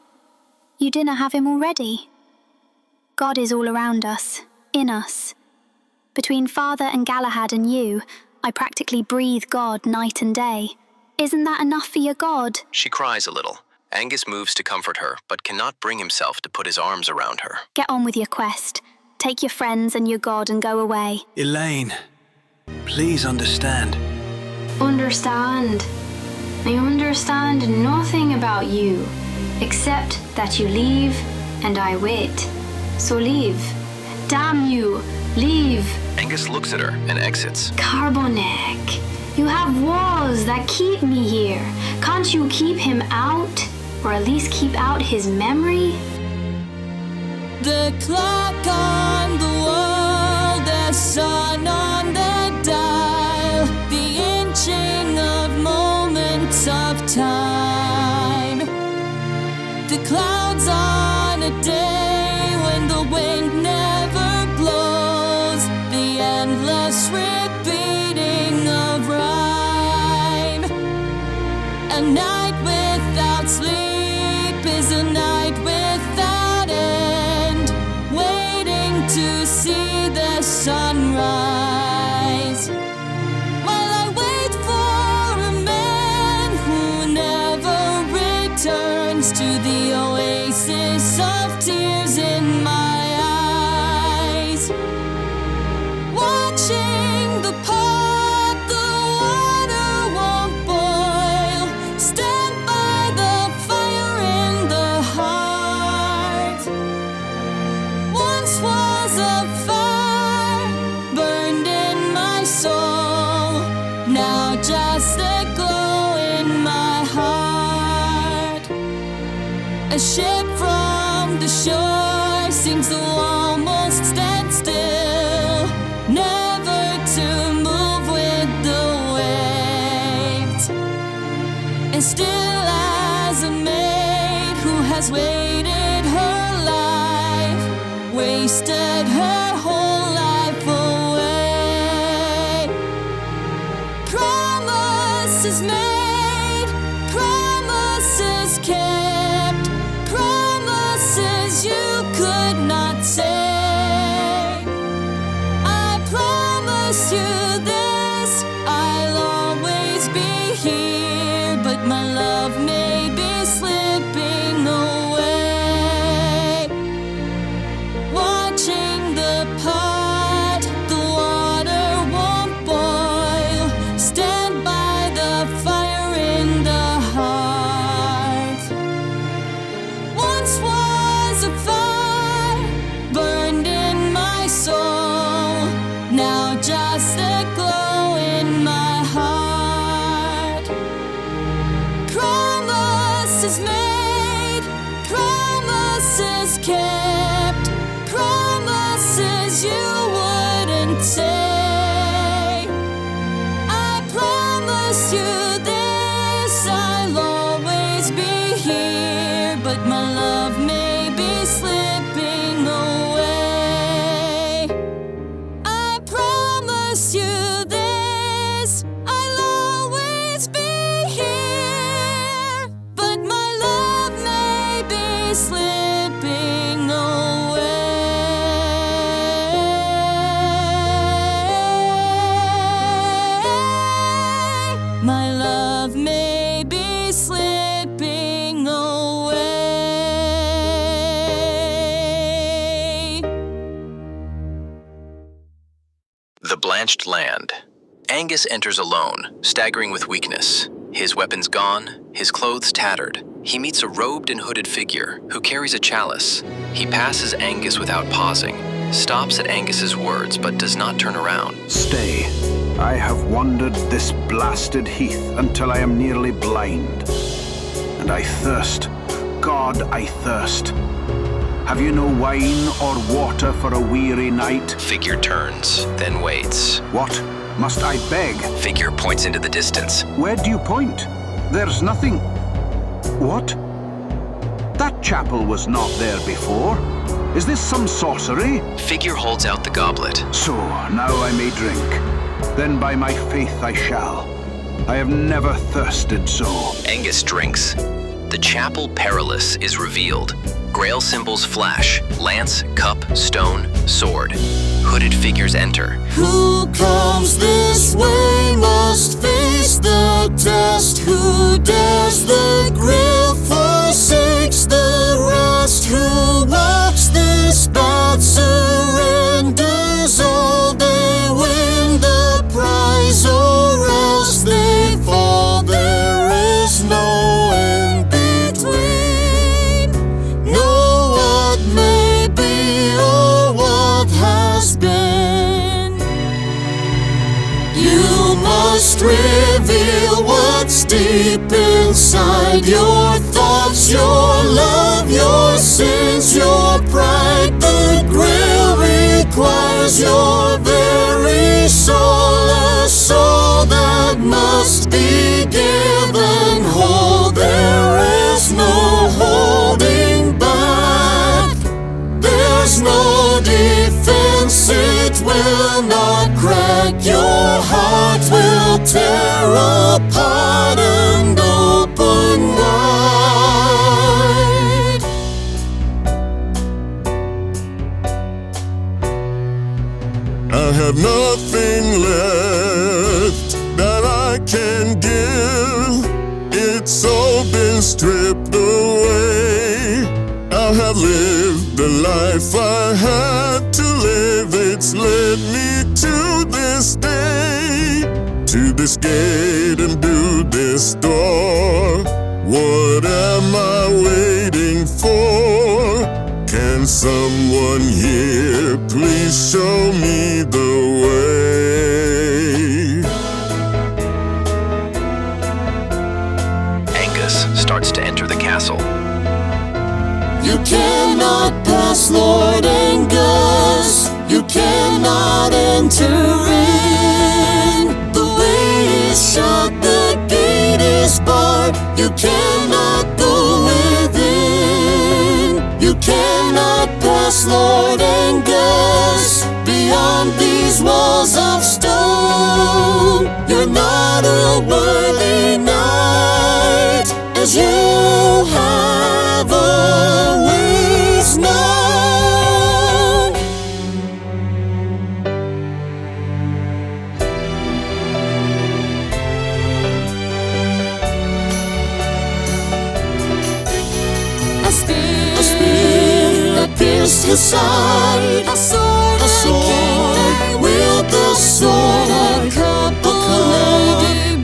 You dinna have him already. God is all around us, in us. Between Father and Galahad and you, I practically breathe God night and day. Isn't that enough for your God? She cries a little. Angus moves to comfort her, but cannot bring himself to put his arms around her. Get on with your quest. Take your friends and your God and go away. Elaine, please understand. Understand? I understand nothing about you, except that you leave and I wait. So leave. Damn you, leave. Angus looks at her and exits. Carbonek, you have walls that keep me here. Can't you keep him out? Or at least keep out his memory? The clock on the wall, the sun on the dial, the inching of moments of time. The clouds on a day when the wind never blows, the endless repeating of rhymes. A night without sleep is a night without end, waiting to see the sunrise. While I wait for a man who never returns to the oasis of tears in my eyes. Watching the pot, the water won't boil. Stand by the fire in the heart. Once was a fire burned in my soul, now just a glow in my heart. A ship from the shore seems to almost stand still, never to move with the waves. And still as a maid who has waited her life, wasted her whole life away. Promises made, promises kept, promises you could not say. I promise you this, I'll always be here, but my love may be slipping away. Watching the pot, the water won't boil. Stand by the fire in the heart. Once was a fire burned in my soul, now just a glow in my heart. Promises made, promises kept, promises you wouldn't say. I promise you this, I'll always be here, but my love may be slipping away. I promise you this, I'll always be here, but my love may be slipping away. My love may be slipping away. The Blanched Land. Angus enters alone, staggering with weakness. His weapons gone, his clothes tattered. He meets a robed and hooded figure who carries a chalice. He passes Angus without pausing, stops at Angus's words but does not turn around. Stay. I have wandered this blasted heath until I am nearly blind. And I thirst. God, I thirst. Have you no wine or water for a weary night? Figure turns, then waits. What? Must I beg? Figure points into the distance. Where do you point? There's nothing. What? That chapel was not there before. Is this some sorcery? Figure holds out the goblet. So, now I may drink. Then by my faith I shall. I have never thirsted so. Angus drinks. The chapel Perilous is revealed. Grail symbols flash. Lance, cup, stone, sword. Hooded figures enter. Who comes this way must face the test. Who dares the grill forsakes the rest. Who walks this path surrenders all. They win the prize or else they fall. There is no in between. No what may be or what has been. You must reveal what's deep inside your thoughts, your love, your sins, your pride. The grail requires your very soul, a soul that must be given whole. There is no holding back. There's no defense, it will not crack. Your heart will tear apart and open. life I had to live, it's led me to this day, to this gate and to this door. What am I waiting for? Can someone here please show me the way? Angus starts to enter the castle. You cannot pass, Lord Angus. You cannot enter in. The way is shut, the gate is barred. You cannot go within. You cannot pass, Lord Angus, beyond these walls of stone. You're not a worthy knight, as you have always known. A spear that pierced his side, a sword with the sword, a cup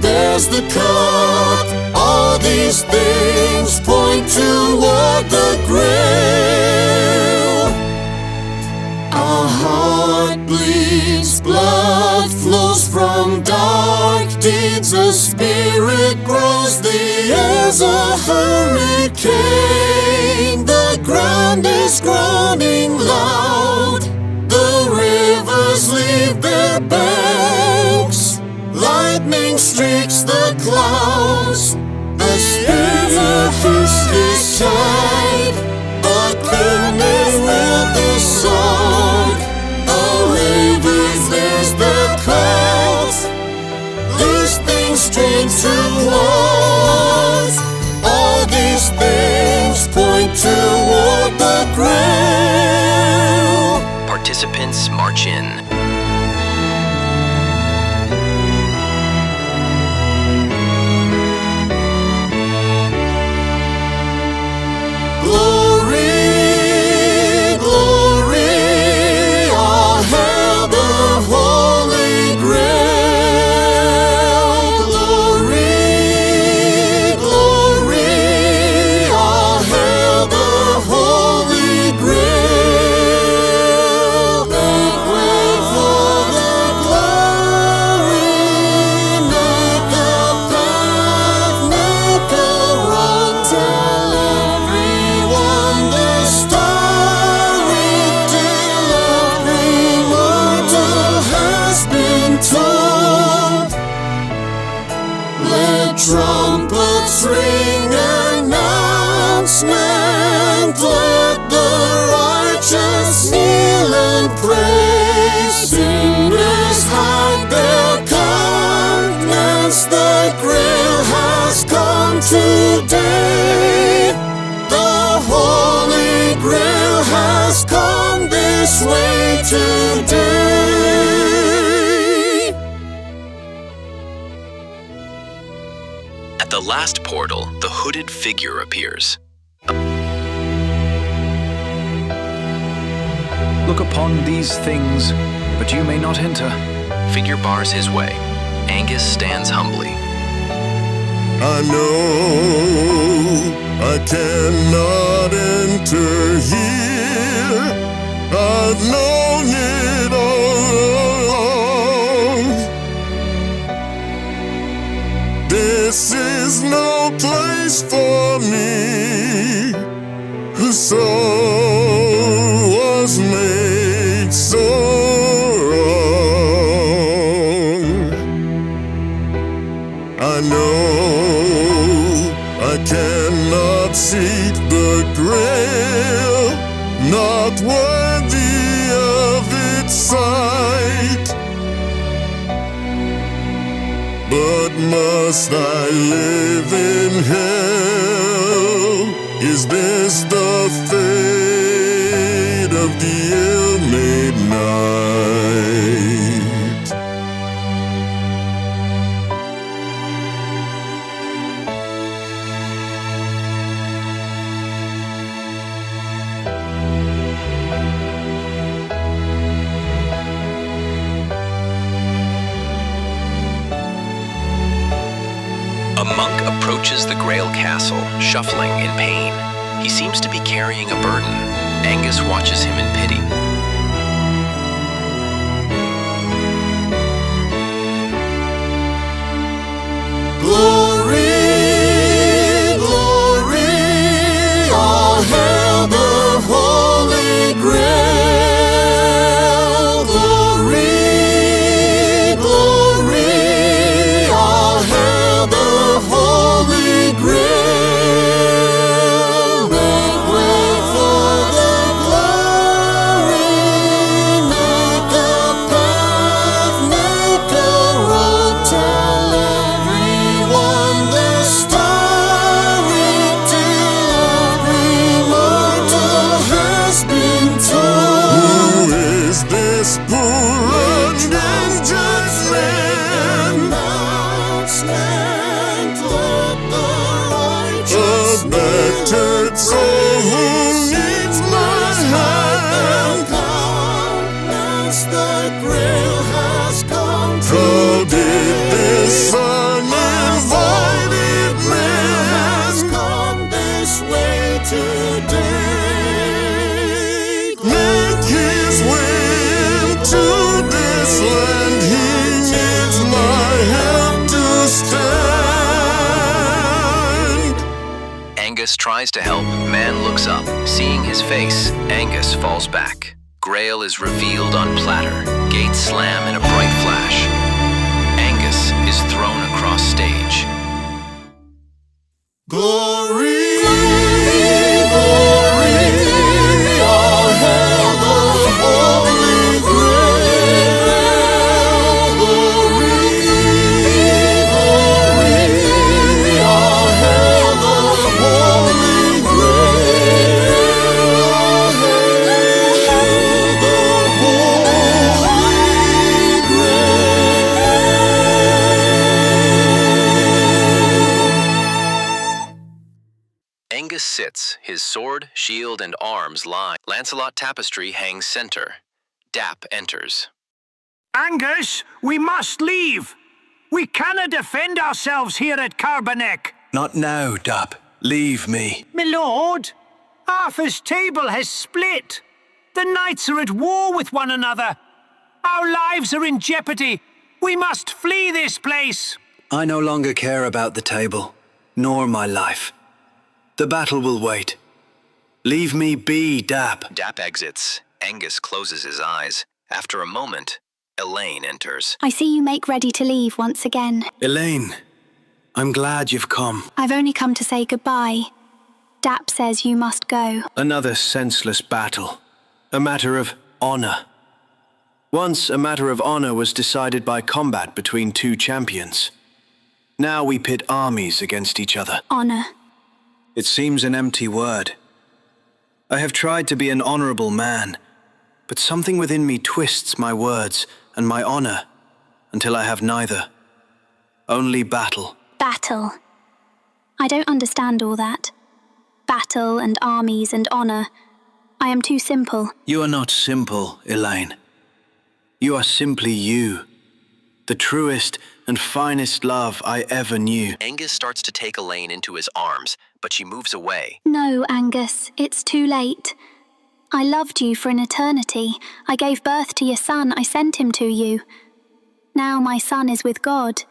bears the cup. All these things point toward the grail. Our heart bleeds, blood flows from dark deeds. A spirit grows, the air's a hurricane. The ground is groaning loud. The rivers leave their banks. Lightning streaks the clouds. The spirit is tied. A goodness will the sword. A raven there's the clouds. These things change to wars. All these things point toward the grail. Participants march in. Glory, glory, all hail the Holy Grail. Glory, glory, all hail the Holy Grail. Make way for the glory, make a path, make a road, tell everyone the story till every mortal has been told. Let trumpets ring announcement. Let the righteous kneel and pray. Sinners hide their countenance. The grail has come today. The Holy Grail has come this way today. At the last portal, the hooded figure appears. Look upon these things, but you may not enter. Figure bars his way. Angus stands humbly. I know I cannot enter here. I've known it all along. This is no place for me, whose soul was made so wrong. I know I cannot seek the grail, not worthy of its sight. But must I live in hell? Is this the fate of the ill-made knight? A monk approaches the Grail castle, shuffling in pain. He seems to be carrying a burden. Angus watches him in pity. Glory, glory, all hail the Holy Grail. Glory, glory, all hail the Holy Grail. Make way for the glory, make a path, make a road, tell everyone the story till every mortal has been told. Who is this poor unjust man? Announcement, let the righteous a battered soul who needs my hand. Countless the Grail has come to. How did this uninvited man has come this way today? Make his way into this land. He needs my help to stand. Angus tries to help. Man looks up. Seeing his face, Angus falls back. Grail is revealed on platter. Gates slam in a bright flash. Angus is thrown across stage. Glory, glory, all hail the Holy Grail. Glory, glory, all hail the Holy Grail. All hail the Holy Grail. Angus sits, his sword, shield, and arms lie. Lancelot tapestry hangs center. Dap enters. Angus, we must leave. We cannot defend ourselves here at Carboneck. Not now, Dap. Leave me. My lord, Arthur's table has split. The knights are at war with one another. Our lives are in jeopardy. We must flee this place. I no longer care about the table, nor my life. The battle will wait. Leave me be, Dap. Dap exits. Angus closes his eyes. After a moment, Elaine enters. I see you make ready to leave once again. Elaine, I'm glad you've come. I've only come to say goodbye. Dap says you must go. Another senseless battle. A matter of honor. Once a matter of honor was decided by combat between two champions. Now we pit armies against each other. Honor. It seems an empty word. I have tried to be an honorable man, but something within me twists my words and my honor until I have neither. Only battle. Battle. I don't understand all that. Battle and armies and honor. I am too simple. You are not simple, Elaine. You are simply you. The truest and finest love I ever knew. Angus starts to take Elaine into his arms, but she moves away. No, Angus, it's too late. I loved you for an eternity. I gave birth to your son. I sent him to you. Now my son is with God,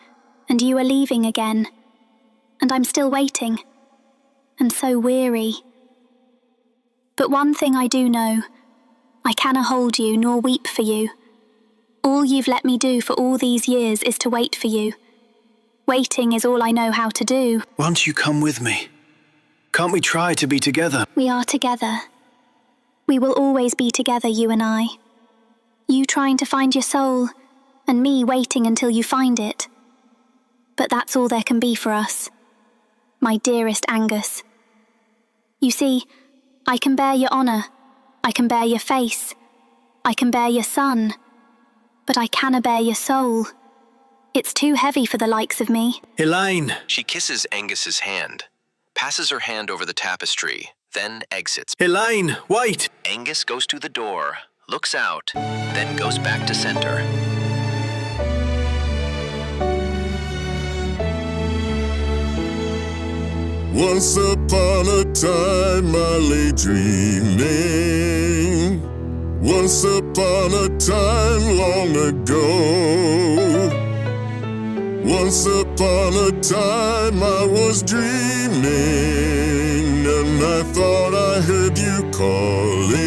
and you are leaving again. And I'm still waiting, and so weary. But one thing I do know, I cannot hold you nor weep for you. All you've let me do for all these years is to wait for you. Waiting is all I know how to do. Won't you come with me? Can't we try to be together? We are together. We will always be together, you and I. You trying to find your soul, and me waiting until you find it. But that's all there can be for us. My dearest Angus. You see, I can bear your honor. I can bear your face. I can bear your son. But I canna bear your soul. It's too heavy for the likes of me. Elaine! She kisses Angus's hand, passes her hand over the tapestry, then exits. Elaine, wait! Angus goes to the door, looks out, then goes back to center. Once upon a time I lay dreaming. Once upon a time long ago. Once upon a time I was dreaming, and I thought I heard you calling.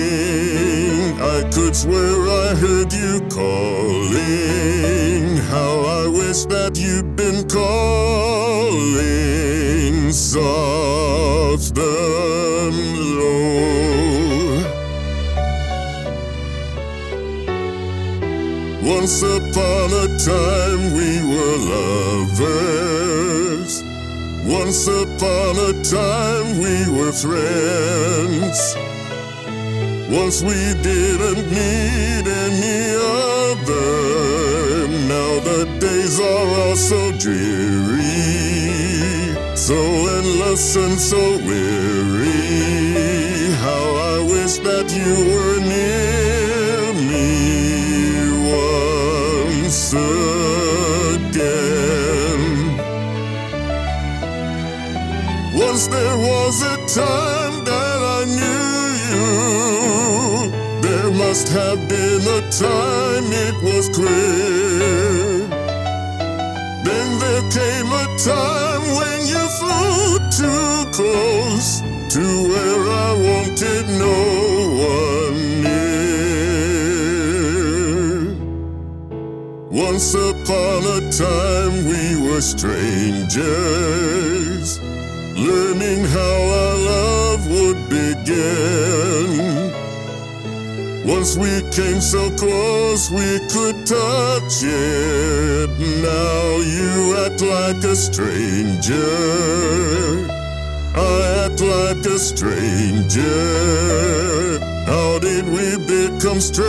I could swear I heard you calling. How I wish that you'd been calling soft and low. Once upon a time we were lovers. Once upon a time we were friends. Once we didn't need any other. Now the days are all so dreary, so endless and so weary. How I wish that you were near me once again. Once there was a time that I knew you. There must have been a time it was clear. Then there came a time when you flew too close to where I wanted no one near. Once upon a time we were strangers, learning how our love would begin. Once we came so close we could touch it. Now you act like a stranger, I act like a stranger. How did we become strangers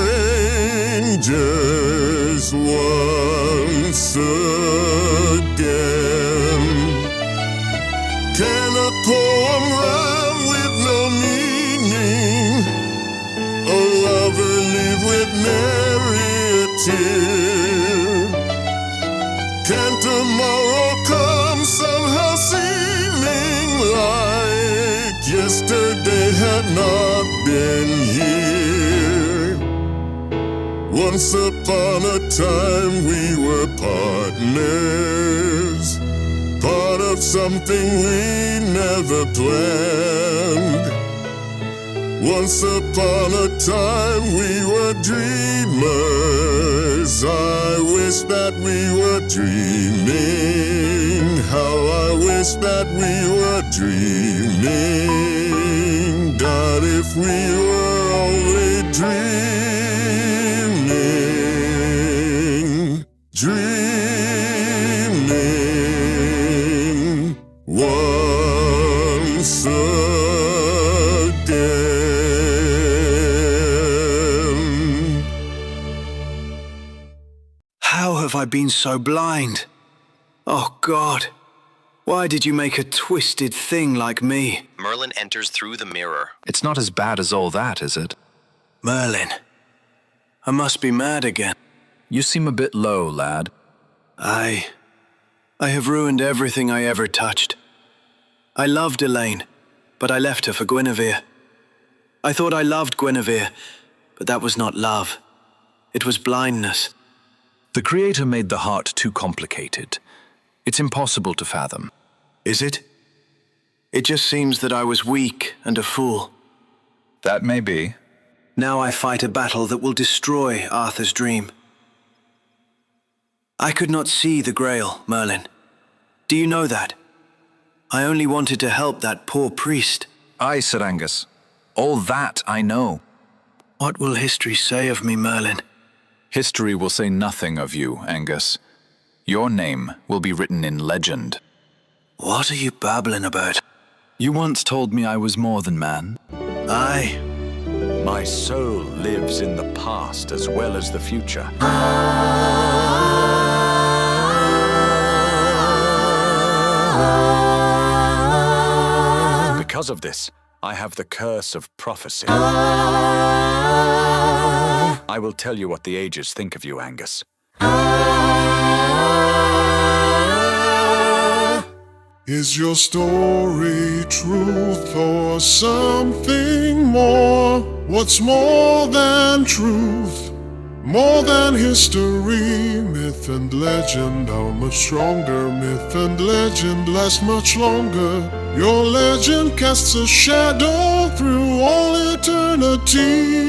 once again? Can a poem rhyme with no meaning? A lover live with nary a tear? Can tomorrow come somehow seeming like yesterday had not been here? Once upon a time we were partners, part of something we never planned. Once upon a time we were dreamers. I wish that we were dreaming. How I wish that we were dreaming. God, if we were only dreaming. Dreaming once again. How have I been so blind? Oh God, why did you make a twisted thing like me? Merlin enters through the mirror. It's not as bad as all that, is it? Merlin, I must be mad again. You seem a bit low, lad. I have ruined everything I ever touched. I loved Elaine, but I left her for Guinevere. I thought I loved Guinevere, but that was not love. It was blindness. The Creator made the heart too complicated. It's impossible to fathom. Is it? It just seems that I was weak and a fool. That may be. Now I fight a battle that will destroy Arthur's dream. I could not see the Grail, Merlin. Do you know that? I only wanted to help that poor priest. Aye, Sir Angus. All that I know. What will history say of me, Merlin? History will say nothing of you, Angus. Your name will be written in legend. What are you babbling about? You once told me I was more than man. Aye. My soul lives in the past as well as the future. Because of this, I have the curse of prophecy. I will tell you what the ages think of you, Angus. Is your story truth or something more? What's more than truth? More than history? Myth and legend are much stronger. Myth and legend last much longer. Your legend casts a shadow through all eternity.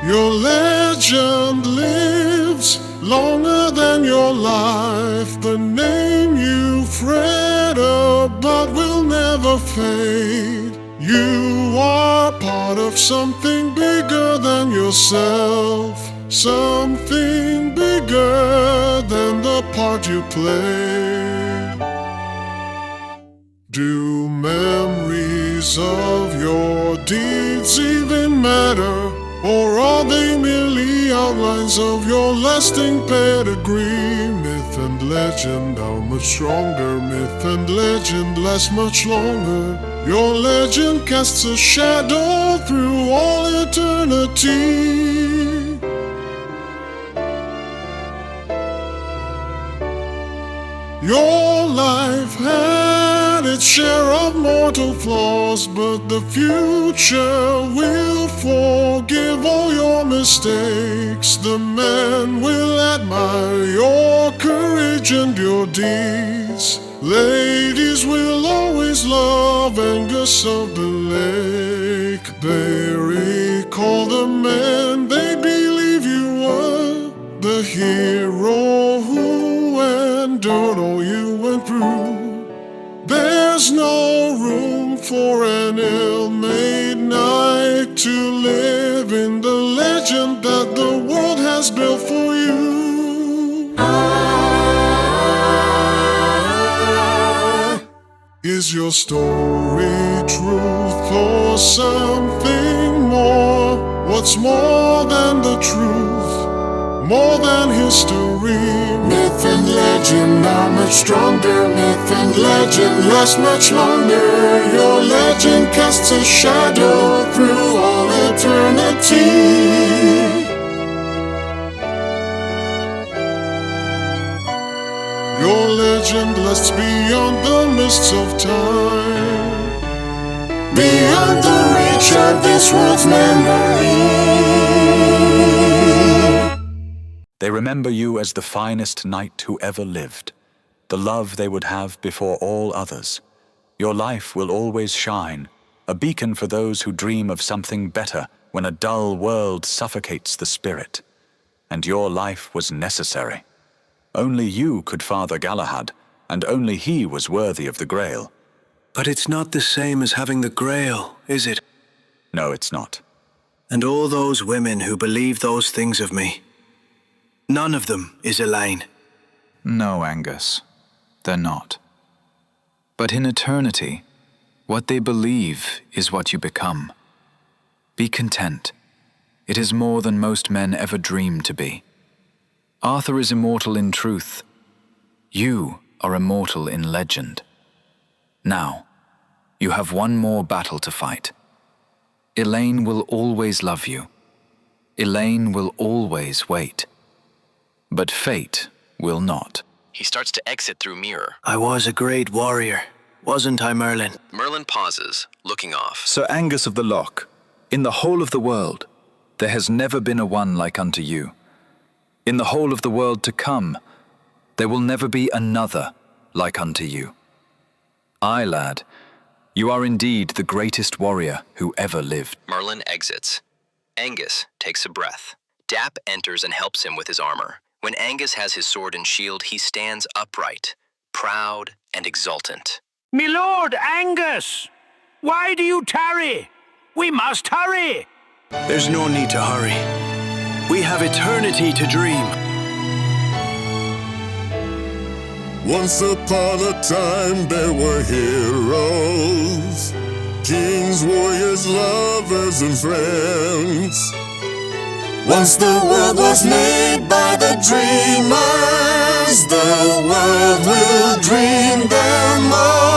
Your legend lives longer than your life. The name you've read about will never fade. You are part of something bigger than yourself. Something bigger than the part you play. Do memories of your deeds even matter? Or are they merely outlines of your lasting pedigree? Myth and legend are much stronger. Myth and legend last much longer. Your legend casts a shadow through all eternity. Your life had its share of mortal flaws, but the future will forgive all your mistakes. The men will admire your courage and your deeds. Ladies will always love Angus of the Lake. They recall the man they believe you were, the hero who endured all you went through. There's no room for an ill-made knight to live in the legend that the world has built for you. Is your story truth or something more? What's more than the truth? More than history? Myth and legend are much stronger. Myth and legend last much longer. Your legend casts a shadow through all eternity. Your legend lasts beyond the mists of time, beyond the reach of this world's memory. They remember you as the finest knight who ever lived, the love they would have before all others. Your life will always shine, a beacon for those who dream of something better when a dull world suffocates the spirit. And your life was necessary. Only you could father Galahad, and only he was worthy of the Grail. But it's not the same as having the Grail, is it? No, it's not. And all those women who believe those things of me, none of them is Elaine. No, Angus, they're not. But in eternity, what they believe is what you become. Be content. It is more than most men ever dream to be. Arthur is immortal in truth. You are immortal in legend. Now, you have one more battle to fight. Elaine will always love you. Elaine will always wait. But fate will not. He starts to exit through mirror. I was a great warrior, wasn't I, Merlin? Merlin pauses, looking off. Sir Angus of the Loch, in the whole of the world, there has never been a one like unto you. In the whole of the world to come, there will never be another like unto you. Aye, lad, you are indeed the greatest warrior who ever lived. Merlin exits. Angus takes a breath. Dap enters and helps him with his armor. When Angus has his sword and shield, he stands upright, proud and exultant. My lord Angus, why do you tarry? We must hurry. There's no need to hurry. We have eternity to dream. Once upon a time there were heroes, kings, warriors, lovers, and friends. Once the world was made by the dreamers, the world will dream them all.